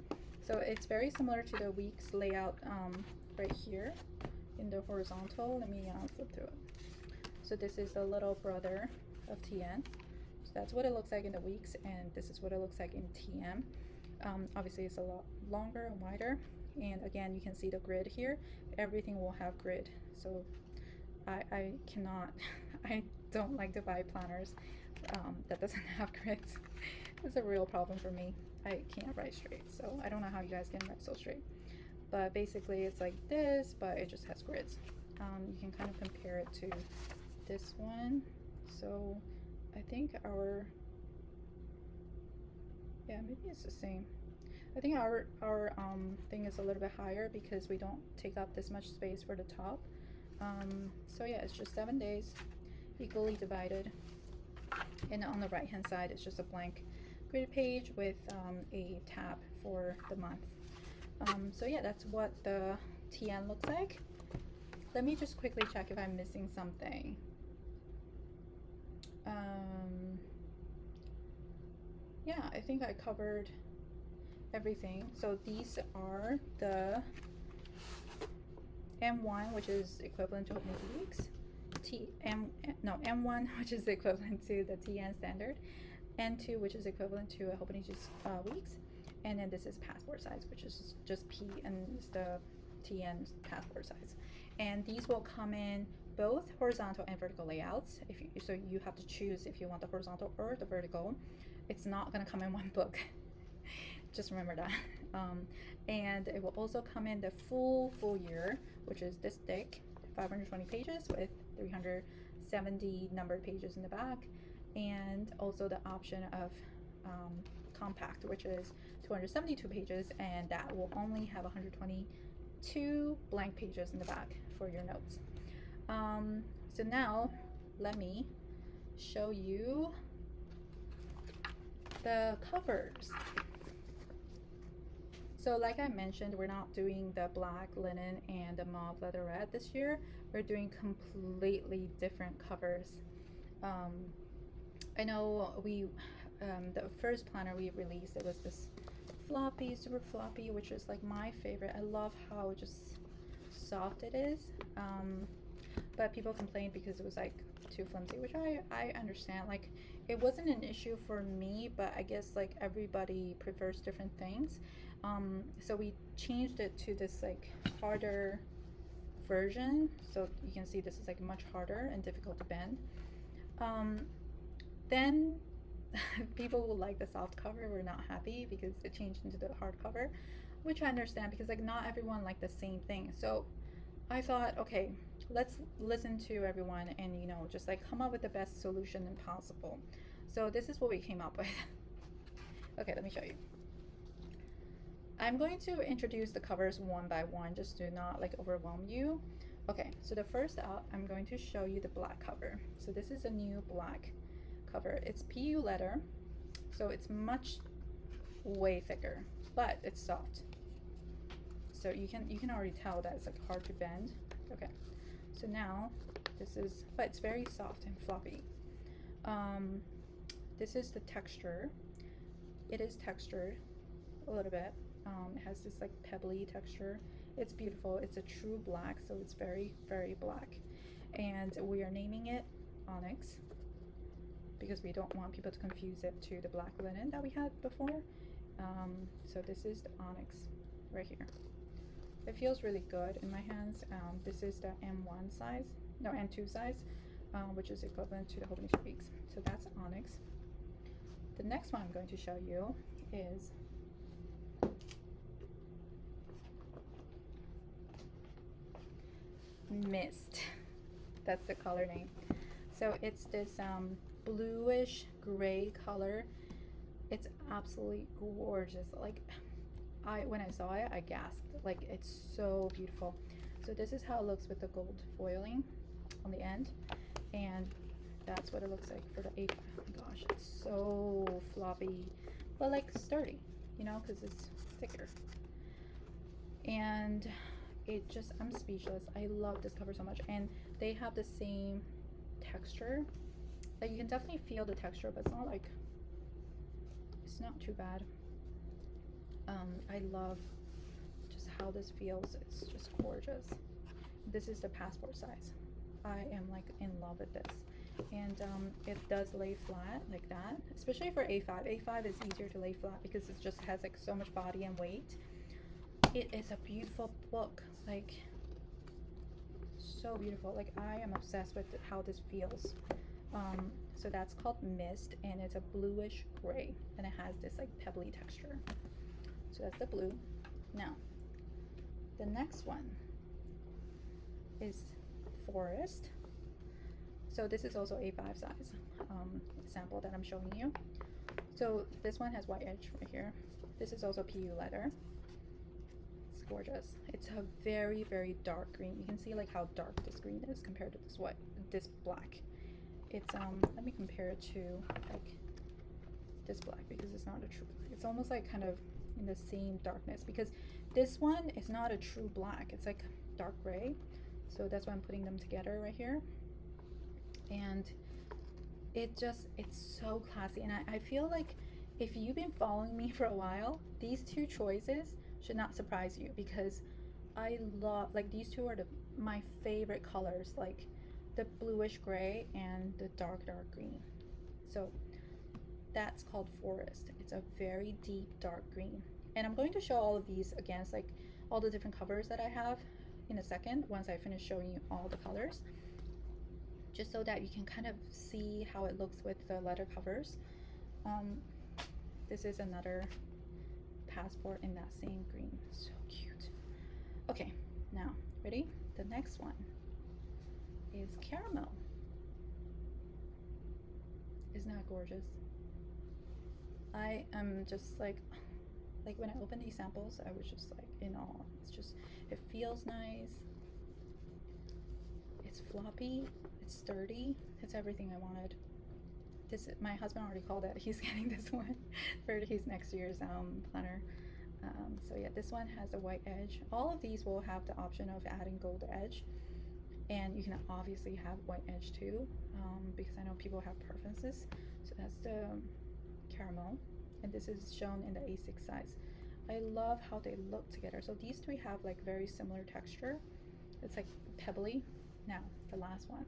So it's very similar to the week's layout right here in the horizontal. Let me flip through it. So this is the little brother of TN. So that's what it looks like in the weeks, and this is what it looks like in TM. Obviously it's a lot longer and wider, and again you can see the grid here. Everything will have grid, so I cannot I don't like to buy planners that doesn't have grids. It's a real problem for me. I can't write straight, so I don't know how you guys can write so straight, but basically it's like this, but it just has grids. You can kind of compare it to this one. So I think our Yeah, maybe it's the same. I think our thing is a little bit higher because we don't take up this much space for the top. So yeah, it's just 7 days, equally divided. And on the right hand side, it's just a blank grid page with a tab for the month. So yeah, that's what the TN looks like. Let me just quickly check if I'm missing something. Yeah, I think I covered everything. So these are the M1, which is equivalent to Hope Weeks, M1, which is equivalent to the TN standard, N2, which is equivalent to a Hope Weeks, and then this is passport size, which is just P, and is the TN passport size. And these will come in both horizontal and vertical layouts. So you have to choose if you want the horizontal or the vertical. It's not going to come in one book. Just remember that. And it will also come in the full year, which is this thick, 520 pages with 370 numbered pages in the back, and also the option of compact, which is 272 pages, and that will only have 122 blank pages in the back for your notes. So now let me show you the covers. So like I mentioned, we're not doing the black linen and the mauve leatherette this year. We're doing completely different covers. I know the first planner we released, it was this floppy, super floppy, which is like my favorite. I love how just soft it is. But people complained because it was like too flimsy, which I understand. Like, it wasn't an issue for me, but I guess like everybody prefers different things. So we changed it to this like harder version. So you can see this is like much harder and difficult to bend. Then people will like the soft cover. We're not happy because it changed into the hard cover, which I understand because like not everyone like the same thing. So I thought, okay, let's listen to everyone and just like come up with the best solution possible. So this is what we came up with. Okay, let me show you. I'm going to introduce the covers one by one just to not like overwhelm you. Okay, so the first out, I'm going to show you the black cover. So this is a new black cover. It's PU leather, so it's way thicker, but it's soft. So you can already tell that it's like hard to bend. Okay, so now but it's very soft and floppy. This is the texture. It is textured a little bit. It has this like pebbly texture. It's beautiful. It's a true black, so it's very, very black. And we are naming it Onyx because we don't want people to confuse it to the black linen that we had before. So this is the Onyx right here. It feels really good in my hands. This is the M1 size, no, M2 size, which is equivalent to the Hope Weeks. So that's Onyx. The next one I'm going to show you is Mist. That's the color name. So it's this bluish gray color. It's absolutely gorgeous. Like, when I saw it, I gasped. Like, it's so beautiful. So this is how it looks with the gold foiling on the end, and that's what it looks like for the A5. Oh my gosh, it's so floppy, but like sturdy, because it's thicker. And I'm speechless. I love this cover so much, and they have the same texture. Like, you can definitely feel the texture, but it's not too bad. I love just how this feels. It's just gorgeous. This is the passport size. I am like in love with this, and it does lay flat like that, especially for A5. A5 is easier to lay flat because it just has like so much body and weight. It is a beautiful book, like so beautiful. Like, I am obsessed with how this feels. So that's called Mist, and it's a bluish gray, and it has this like pebbly texture. So that's the blue. Now, the next one is Forest. So this is also A5 size sample that I'm showing you. So this one has white edge right here. This is also PU leather. It's gorgeous. It's a very, very dark green. You can see like how dark this green is compared to this black. It's let me compare it to like this black because it's not a true black. It's almost like kind of in the same darkness because this one is not a true black. It's like dark gray. So that's why I'm putting them together right here. And it's so classy. And I feel like if you've been following me for a while, these two choices should not surprise you because I love, like, these two are my favorite colors, like the bluish gray and the dark green. So that's called Forest. It's a very deep dark green. And I'm going to show all of these against like all the different covers that I have in a second once I finish showing you all the colors, just so that you can kind of see how it looks with the leather covers. This is another passport in that same green. So cute. Okay, now ready? The next one is caramel. Isn't that gorgeous? I am just like when I opened these samples, I was just like in awe. It's just, it feels nice. It's floppy. It's sturdy. It's everything I wanted. This, my husband already called it. He's getting this one for his next year's planner. So yeah, this one has a white edge. All of these will have the option of adding gold edge, and you can obviously have white edge too, because I know people have preferences. So that's the caramel, and this is shown in the A6 size. I love how they look together. So these three have like very similar texture. It's like pebbly. Now the last one,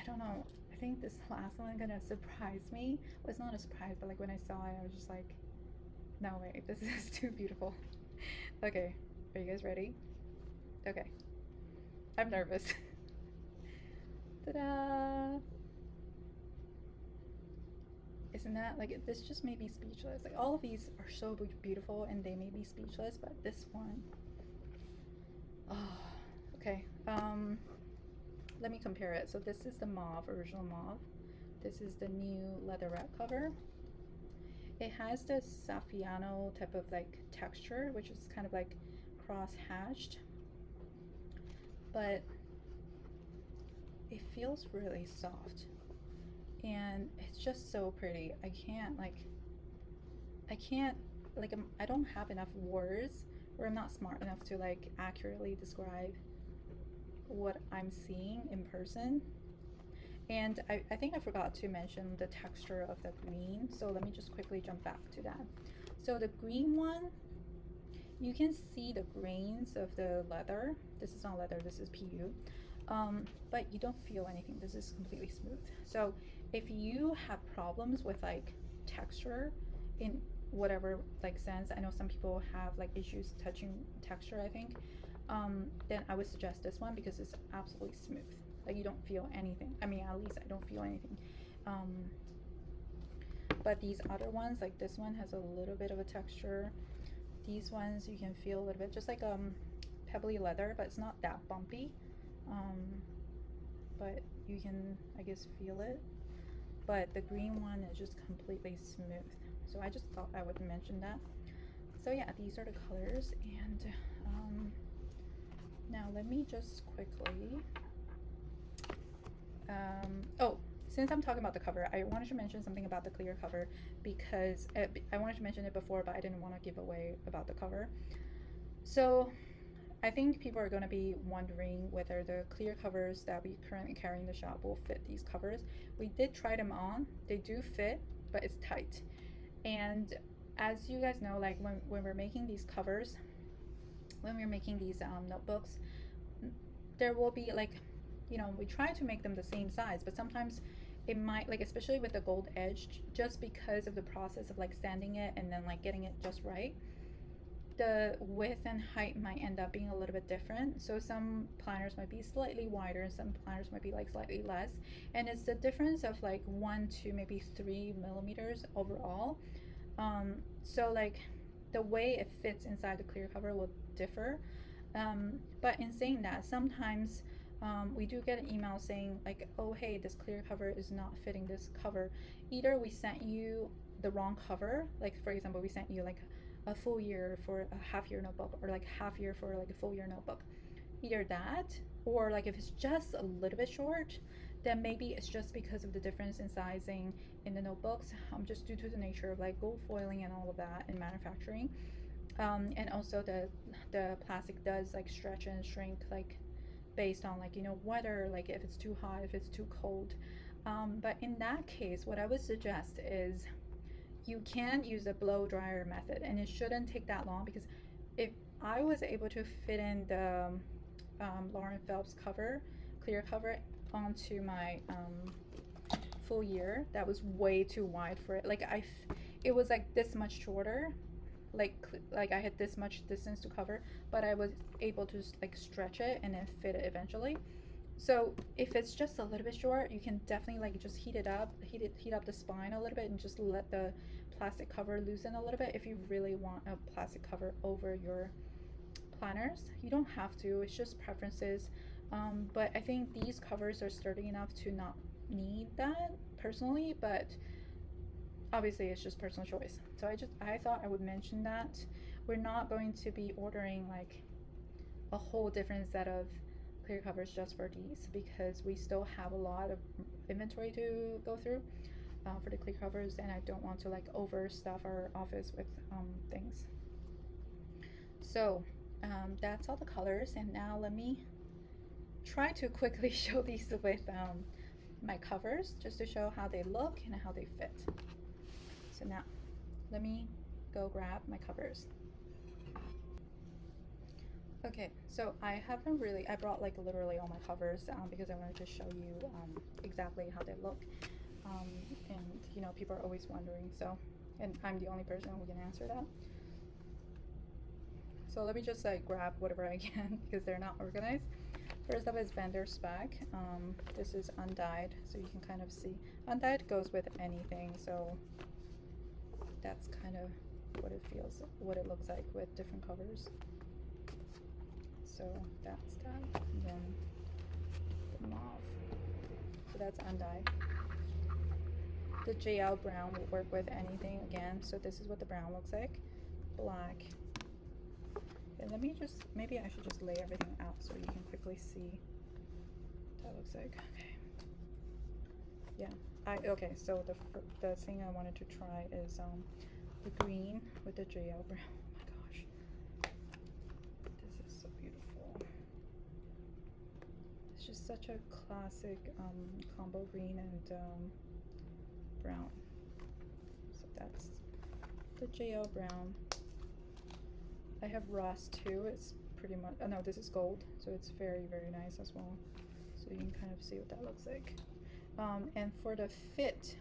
I don't know, I think this last one is gonna surprise me. Well, it's not a surprise, but like when I saw it, I was just like, no way, this is too beautiful. Okay, are you guys ready? Okay, I'm nervous. Ta-da! Isn't that like, this just made me speechless. Like, all of these are so beautiful and they made me speechless, but this one, oh, okay. Let me compare it. So this is the mauve, original mauve. This is the new leatherette cover. It has this Saffiano type of like texture, which is kind of like cross-hatched, but it feels really soft and it's just so pretty. I can't like I don't have enough words, or I'm not smart enough to like accurately describe what I'm seeing in person. And I think I forgot to mention the texture of the green, so let me just quickly jump back to that. So the green one, you can see the grains of the leather. This is not leather, this is PU. But you don't feel anything. This is completely smooth. So if you have problems with like texture in whatever like sense, I know some people have like issues touching texture, I think, then I would suggest this one because it's absolutely smooth. Like, you don't feel anything. I mean, at least I don't feel anything. But these other ones, like this one has a little bit of a texture. These ones you can feel a little bit, just like pebbly leather, but it's not that bumpy. But you can, I guess, feel it. But the green one is just completely smooth. So I just thought I would mention that. So yeah, these are the colors, and now let me just quickly oh, since I'm talking about the cover, I wanted to mention something about the clear cover because I wanted to mention it before, but I didn't want to give away about the cover. So I think people are going to be wondering whether the clear covers that we currently carry in the shop will fit these covers. We did try them on. They do fit, but it's tight. And as you guys know, like when we're making these covers, when we're making these notebooks, there will be like, you know, we try to make them the same size, but sometimes it might, like, especially with the gold edge, just because of the process of like sanding it and then like getting it just right, the width and height might end up being a little bit different. So some planners might be slightly wider, some planners might be like slightly less, and it's the difference of like 1 to maybe 3 millimeters overall. So like the way it fits inside the clear cover will differ. But in saying that, sometimes we do get an email saying like, oh hey, this clear cover is not fitting this cover. Either we sent you the wrong cover, like for example, we sent you like a full year for a half year notebook, or like half year for like a full year notebook, either that, or like if it's just a little bit short, then maybe it's just because of the difference in sizing in the notebooks, just due to the nature of like gold foiling and all of that in manufacturing. And also the plastic does like stretch and shrink, like based on like, you know, weather, like if it's too hot, if it's too cold. But in that case, what I would suggest is you can use a blow dryer method, and it shouldn't take that long, because if I was able to fit in the Lauren Phelps cover, clear cover, onto my full year, that was way too wide for it. Like it was like this much shorter, like I had this much distance to cover, but I was able to like stretch it and then fit it eventually. So if it's just a little bit short, you can definitely like just heat up the spine a little bit, and just let the plastic cover loosen a little bit. If you really want a plastic cover over your planners, you don't have to, it's just preferences. But I think these covers are sturdy enough to not need that personally, but obviously it's just personal choice. So I thought I would mention that. We're not going to be ordering like a whole different set of clear covers just for these, because we still have a lot of inventory to go through for the clear covers, and I don't want to like overstuff our office with things. So that's all the colors, and now let me try to quickly show these with my covers, just to show how they look and how they fit. So now let me go grab my covers. Okay, so I brought like literally all my covers because I wanted to show you exactly how they look. And you know, people are always wondering, so, and I'm the only person who can answer that. So let me just like grab whatever I can because they're not organized. First up is vendor spec. This is undyed, so you can kind of see. Undyed goes with anything, so that's kind of what it looks like with different covers. So that's that. And then the mauve. So that's undyed. The JL brown will work with anything again. So this is what the brown looks like. Black. And let me just, maybe I should just lay everything out so you can quickly see what that looks like. Okay. Yeah. Okay, so the thing I wanted to try is the green with the JL brown. Oh my gosh. This is so beautiful. It's just such a classic combo green and brown. So that's the JL brown. I have rust too. It's pretty much, oh no, this is gold, so it's very, very nice as well. So you can kind of see what that looks like. And for the fit,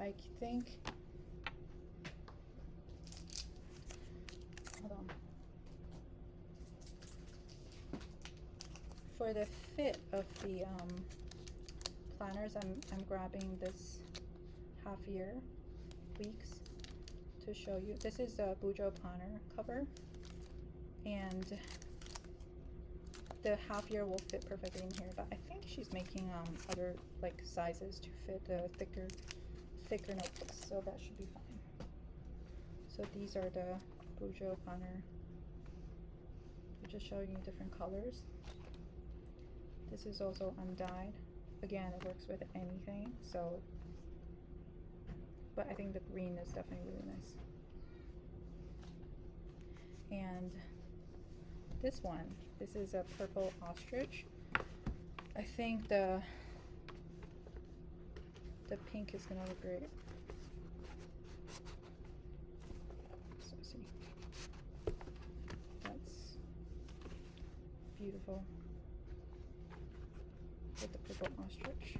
I think, hold on. For the fit of the planners, I'm grabbing this half year weeks to show you. This is a Bujo planner cover, and the half year will fit perfectly in here, but I think she's making other like sizes to fit the thicker notebooks, so that should be fine. So these are the Bujo planner. I'm just showing you different colors. This is also undyed. Again, it works with anything, so, but I think the green is definitely really nice. And this one, this is a purple ostrich. I think the pink is gonna look great. So see, that's beautiful with the purple ostrich.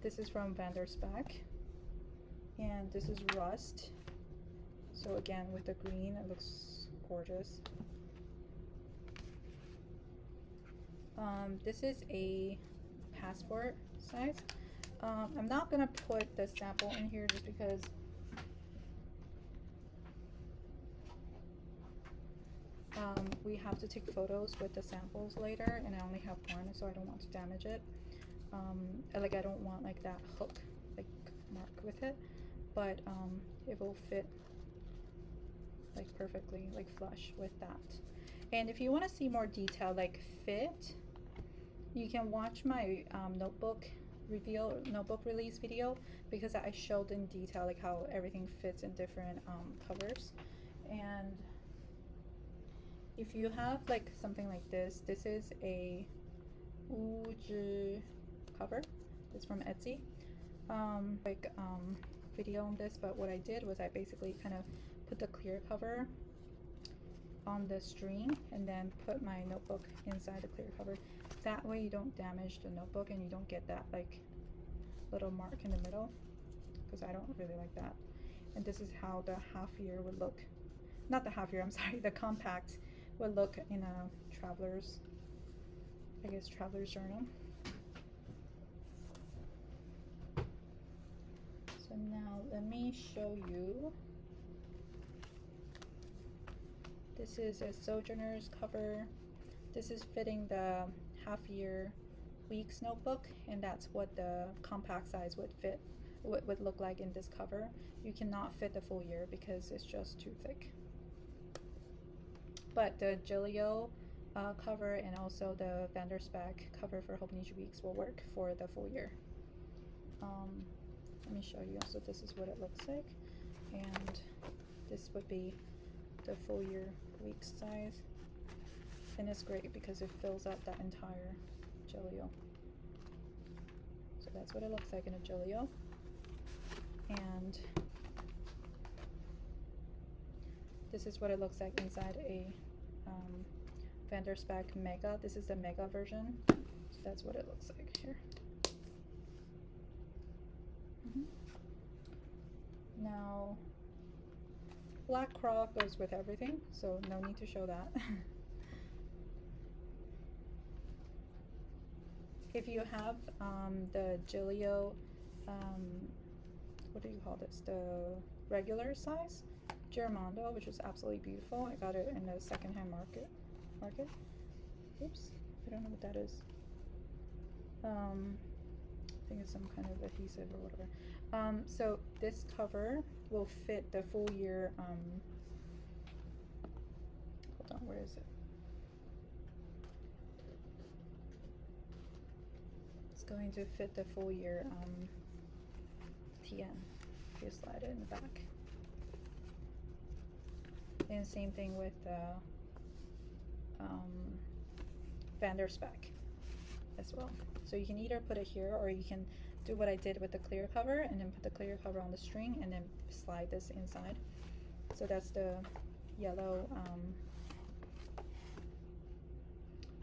This is from Vanderspec, and this is rust. So again, with the green, it looks gorgeous. This is a passport size. I'm not gonna put the sample in here just because we have to take photos with the samples later, and I only have one, so I don't want to damage it. Like I don't want like that hook like mark with it. but it will fit like perfectly, like flush with that. And if you want to see more detail, like fit, you can watch my notebook release video, because I showed in detail like how everything fits in different covers. And if you have like something like this is a Uji cover. It's from Etsy. Video on this, but what I did was I basically kind of put the clear cover on the string and then put my notebook inside the clear cover. That way you don't damage the notebook and you don't get that like little mark in the middle, because I don't really like that. And this is how the half year would look. Not the half year, I'm sorry, the compact would look in a traveler's, I guess, traveler's journal. So now let me show you. This is a Sojourner's cover. This is fitting the half year weeks notebook, and that's what the compact size would look like in this cover. You cannot fit the full year because it's just too thick. But the Gilio cover and also the Vanderspeck cover for Hope Niche Weeks will work for the full year. Let me show you. So this is what it looks like, and this would be the full year week size, and it's great because it fills up that entire Gilio. So that's what it looks like in a Gilio. And this is what it looks like inside a Vanderspeck Mega. This is the Mega version. So that's what it looks like here. Now, black croc goes with everything, so no need to show that. If you have the Gilio, what do you call this? The regular size Germondo, which is absolutely beautiful. I got it in the secondhand market. Oops, I don't know what that is. I think it's some kind of adhesive or whatever. So this cover will fit the full year. Hold on, where is it? It's going to fit the full year TN. If you slide it in the back. And same thing with the Vanderspeck as well. So you can either put it here, or you can do what I did with the clear cover and then put the clear cover on the string and then slide this inside. So that's the yellow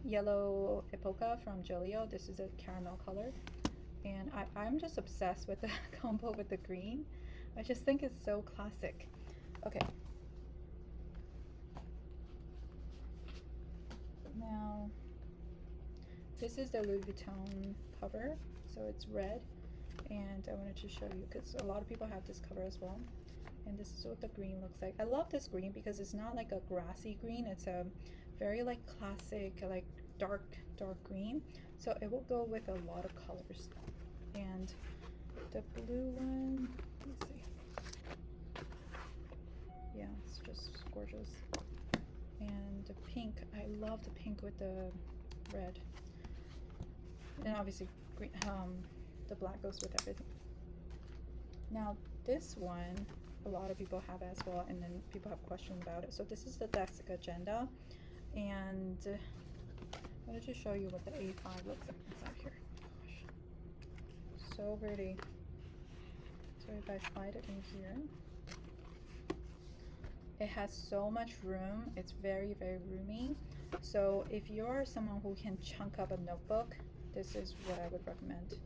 yellow Epoca from Gilio. This is a caramel color, and I'm just obsessed with the combo with the green. I just think it's so classic. Okay, now this is the Louis Vuitton cover, so it's red, and I wanted to show you because a lot of people have this cover as well. And this is what the green looks like. I love this green because it's not like a grassy green. It's a very like classic, like dark green. So it will go with a lot of colors. And the blue one, let me see. Yeah, it's just gorgeous. And the pink, I love the pink with the red. And obviously green, the black goes with everything. Now this one, a lot of people have as well, and then people have questions about it. So this is the desk agenda, and I wanted to show you what the A5 looks like inside here. Gosh, so pretty. So if I slide it in here, it has so much room. It's very roomy. So if you're someone who can chunk up a notebook, this is what I would recommend.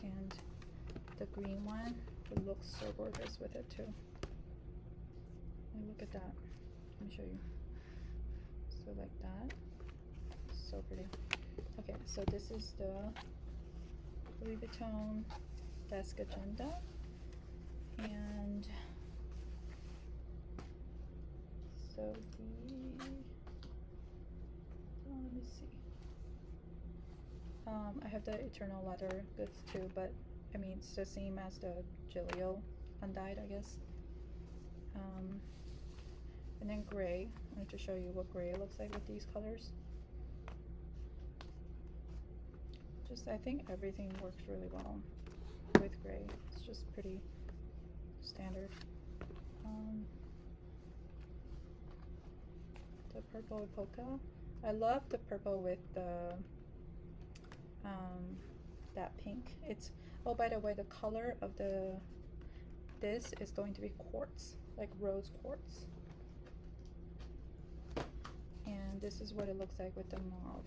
And the green one, it looks so gorgeous with it too. And look at that. Let me show you. So like that. So pretty. Okay, so this is the Louis Vuitton desk agenda. And so let me see. I have the Eternal Leather goods too, but I mean, it's the same as the Gillio undyed, I guess. And then gray. I wanted to show you what gray looks like with these colors. Just, I think everything works really well with gray. It's just pretty standard. The purple with polka. I love the purple with the that pink. It's, oh, by the way, the color of this is going to be quartz, like rose quartz. And this is what it looks like with the mauve.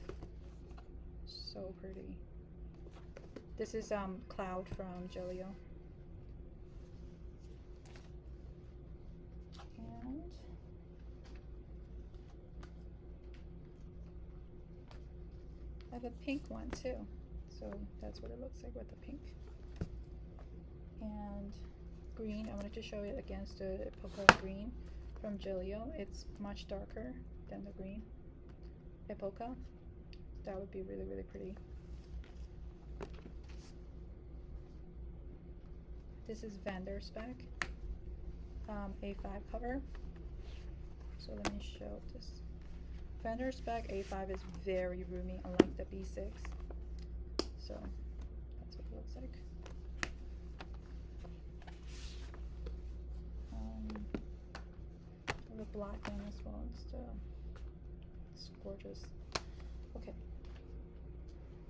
So pretty. This is Cloud from Gillio. And I have a pink one too. So that's what it looks like with the pink. And green, I wanted to show it against the purple green from Gillio. It's much darker than the green Epoca. That would be really, really pretty. This is Vanderspec A5 cover. So let me show this. Vanderspec A5 is very roomy, unlike the B6. So that's what it looks like. The black one as well. It's gorgeous. Okay.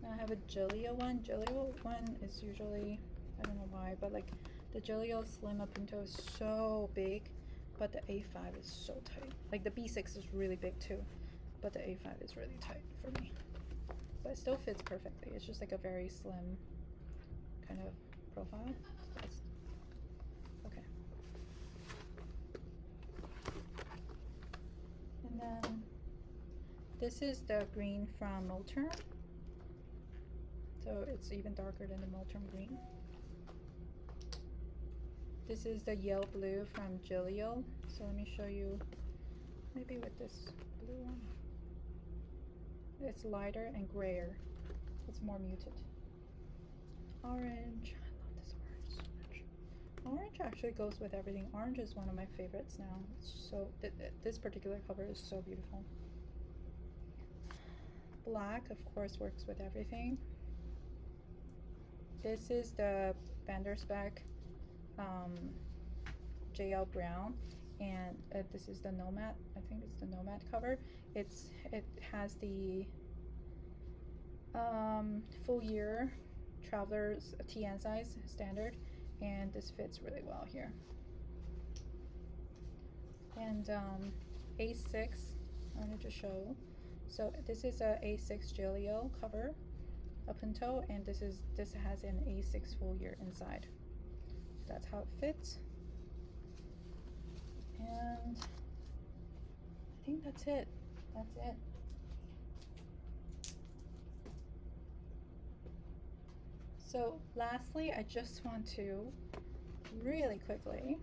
Now I have a Gillio one. Gillio one is usually, I don't know why, but like the Gillio Slim Appunto is so big, but the A5 is so tight. Like the B6 is really big too, but the A5 is really tight for me. But it still fits perfectly. It's just like a very slim kind of profile. Okay. And then this is the green from Moultrie. So it's even darker than the Moultrie green. This is the yellow blue from Gillio. So let me show you, maybe with this blue one. It's lighter and grayer. It's more muted. Orange. I love this orange so much. Orange actually goes with everything. Orange is one of my favorites now. It's so this particular cover is so beautiful. Black, of course, works with everything. This is the Vanderspec JL Brown, and this is the Nomad. I think it's the Nomad cover. It has the full year Travelers TN size standard, and this fits really well here. And A6, I wanted to show. So this is a A6 Gillio cover, Appunto, and this has an A6 full year inside. That's how it fits. And I think that's it. That's it. So lastly, I just want to really quickly,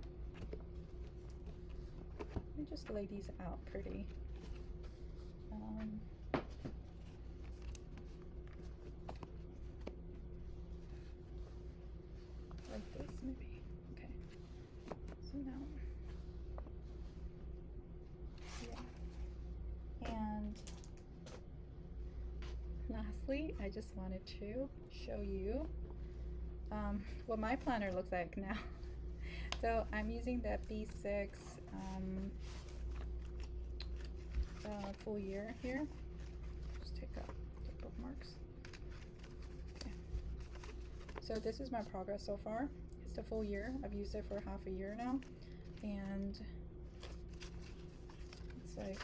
let me just lay these out pretty. Like this maybe. Okay. So now, yeah. And lastly, I just wanted to show you what my planner looks like now. So I'm using the B6 full year here. Just take out the bookmarks. Okay. So this is my progress so far. It's the full year. I've used it for half a year now, and it's like,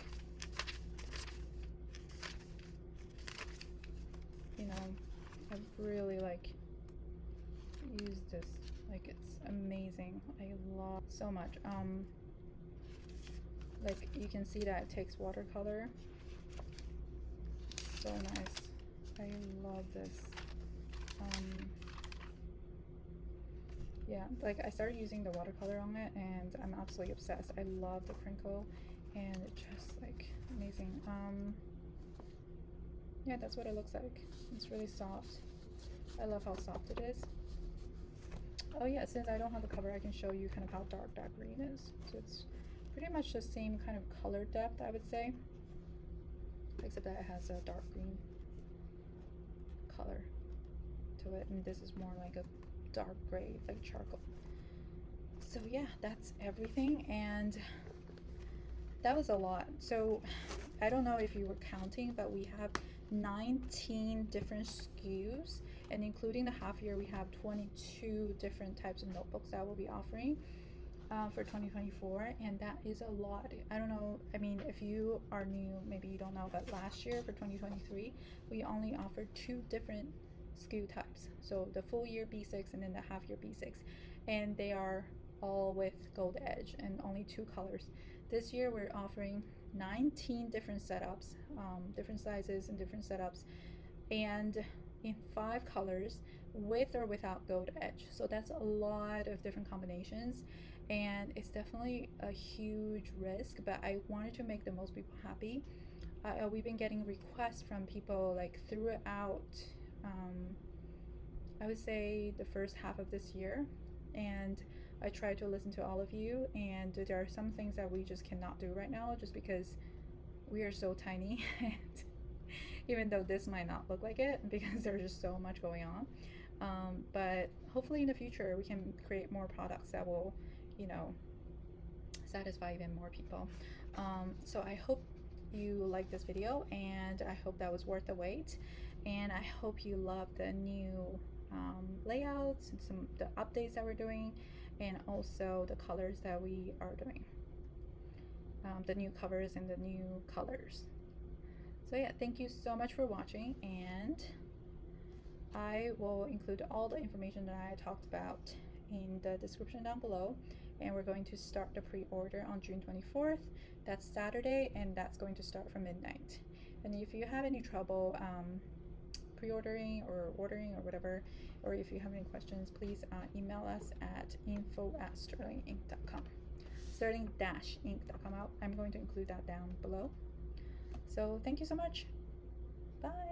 you know, I've really like used this. Like, it's amazing. I love so much. Like you can see that it takes watercolor. So nice. I love this. Yeah, like I started using the watercolor on it and I'm absolutely obsessed. I love the crinkle and it's just like amazing. Yeah, that's what it looks like. It's really soft. I love how soft it is. Oh yeah, since I don't have the cover, I can show you kind of how dark that green is. So it's pretty much the same kind of color depth, I would say, except that it has a dark green color to it, and this is more like a dark gray, like charcoal. So yeah, that's everything, and that was a lot. So I don't know if you were counting, but we have 19 different SKUs, and including the half year, we have 22 different types of notebooks that we'll be offering for 2024, and that is a lot. I don't know, I mean, if you are new, maybe you don't know, but last year for 2023, we only offered two different SKU types. So the full year B6 and then the half year B6, and they are all with gold edge and only two colors. This year we're offering 19 different setups, different sizes and different setups, and in five colors with or without gold edge. So that's a lot of different combinations, and it's definitely a huge risk, but I wanted to make the most people happy. We've been getting requests from people like throughout, um, I would say, the first half of this year, and I try to listen to all of you, and there are some things that we just cannot do right now just because we are so tiny and even though this might not look like it because there's just so much going on. But hopefully in the future we can create more products that will, you know, satisfy even more people. So I hope you like this video, and I hope that was worth the wait, and I hope you love the new layouts and some the updates that we're doing, and also the colors that we are doing, the new covers and the new colors. So yeah, thank you so much for watching, and I will include all the information that I talked about in the description down below. And we're going to start the pre-order on June 24th. That's Saturday, and that's going to start from midnight. And if you have any trouble pre-ordering or ordering or whatever, or if you have any questions, please email us at info@sterlinginc.com. Sterling-inc.com. I'm going to include that down below. So thank you so much. Bye.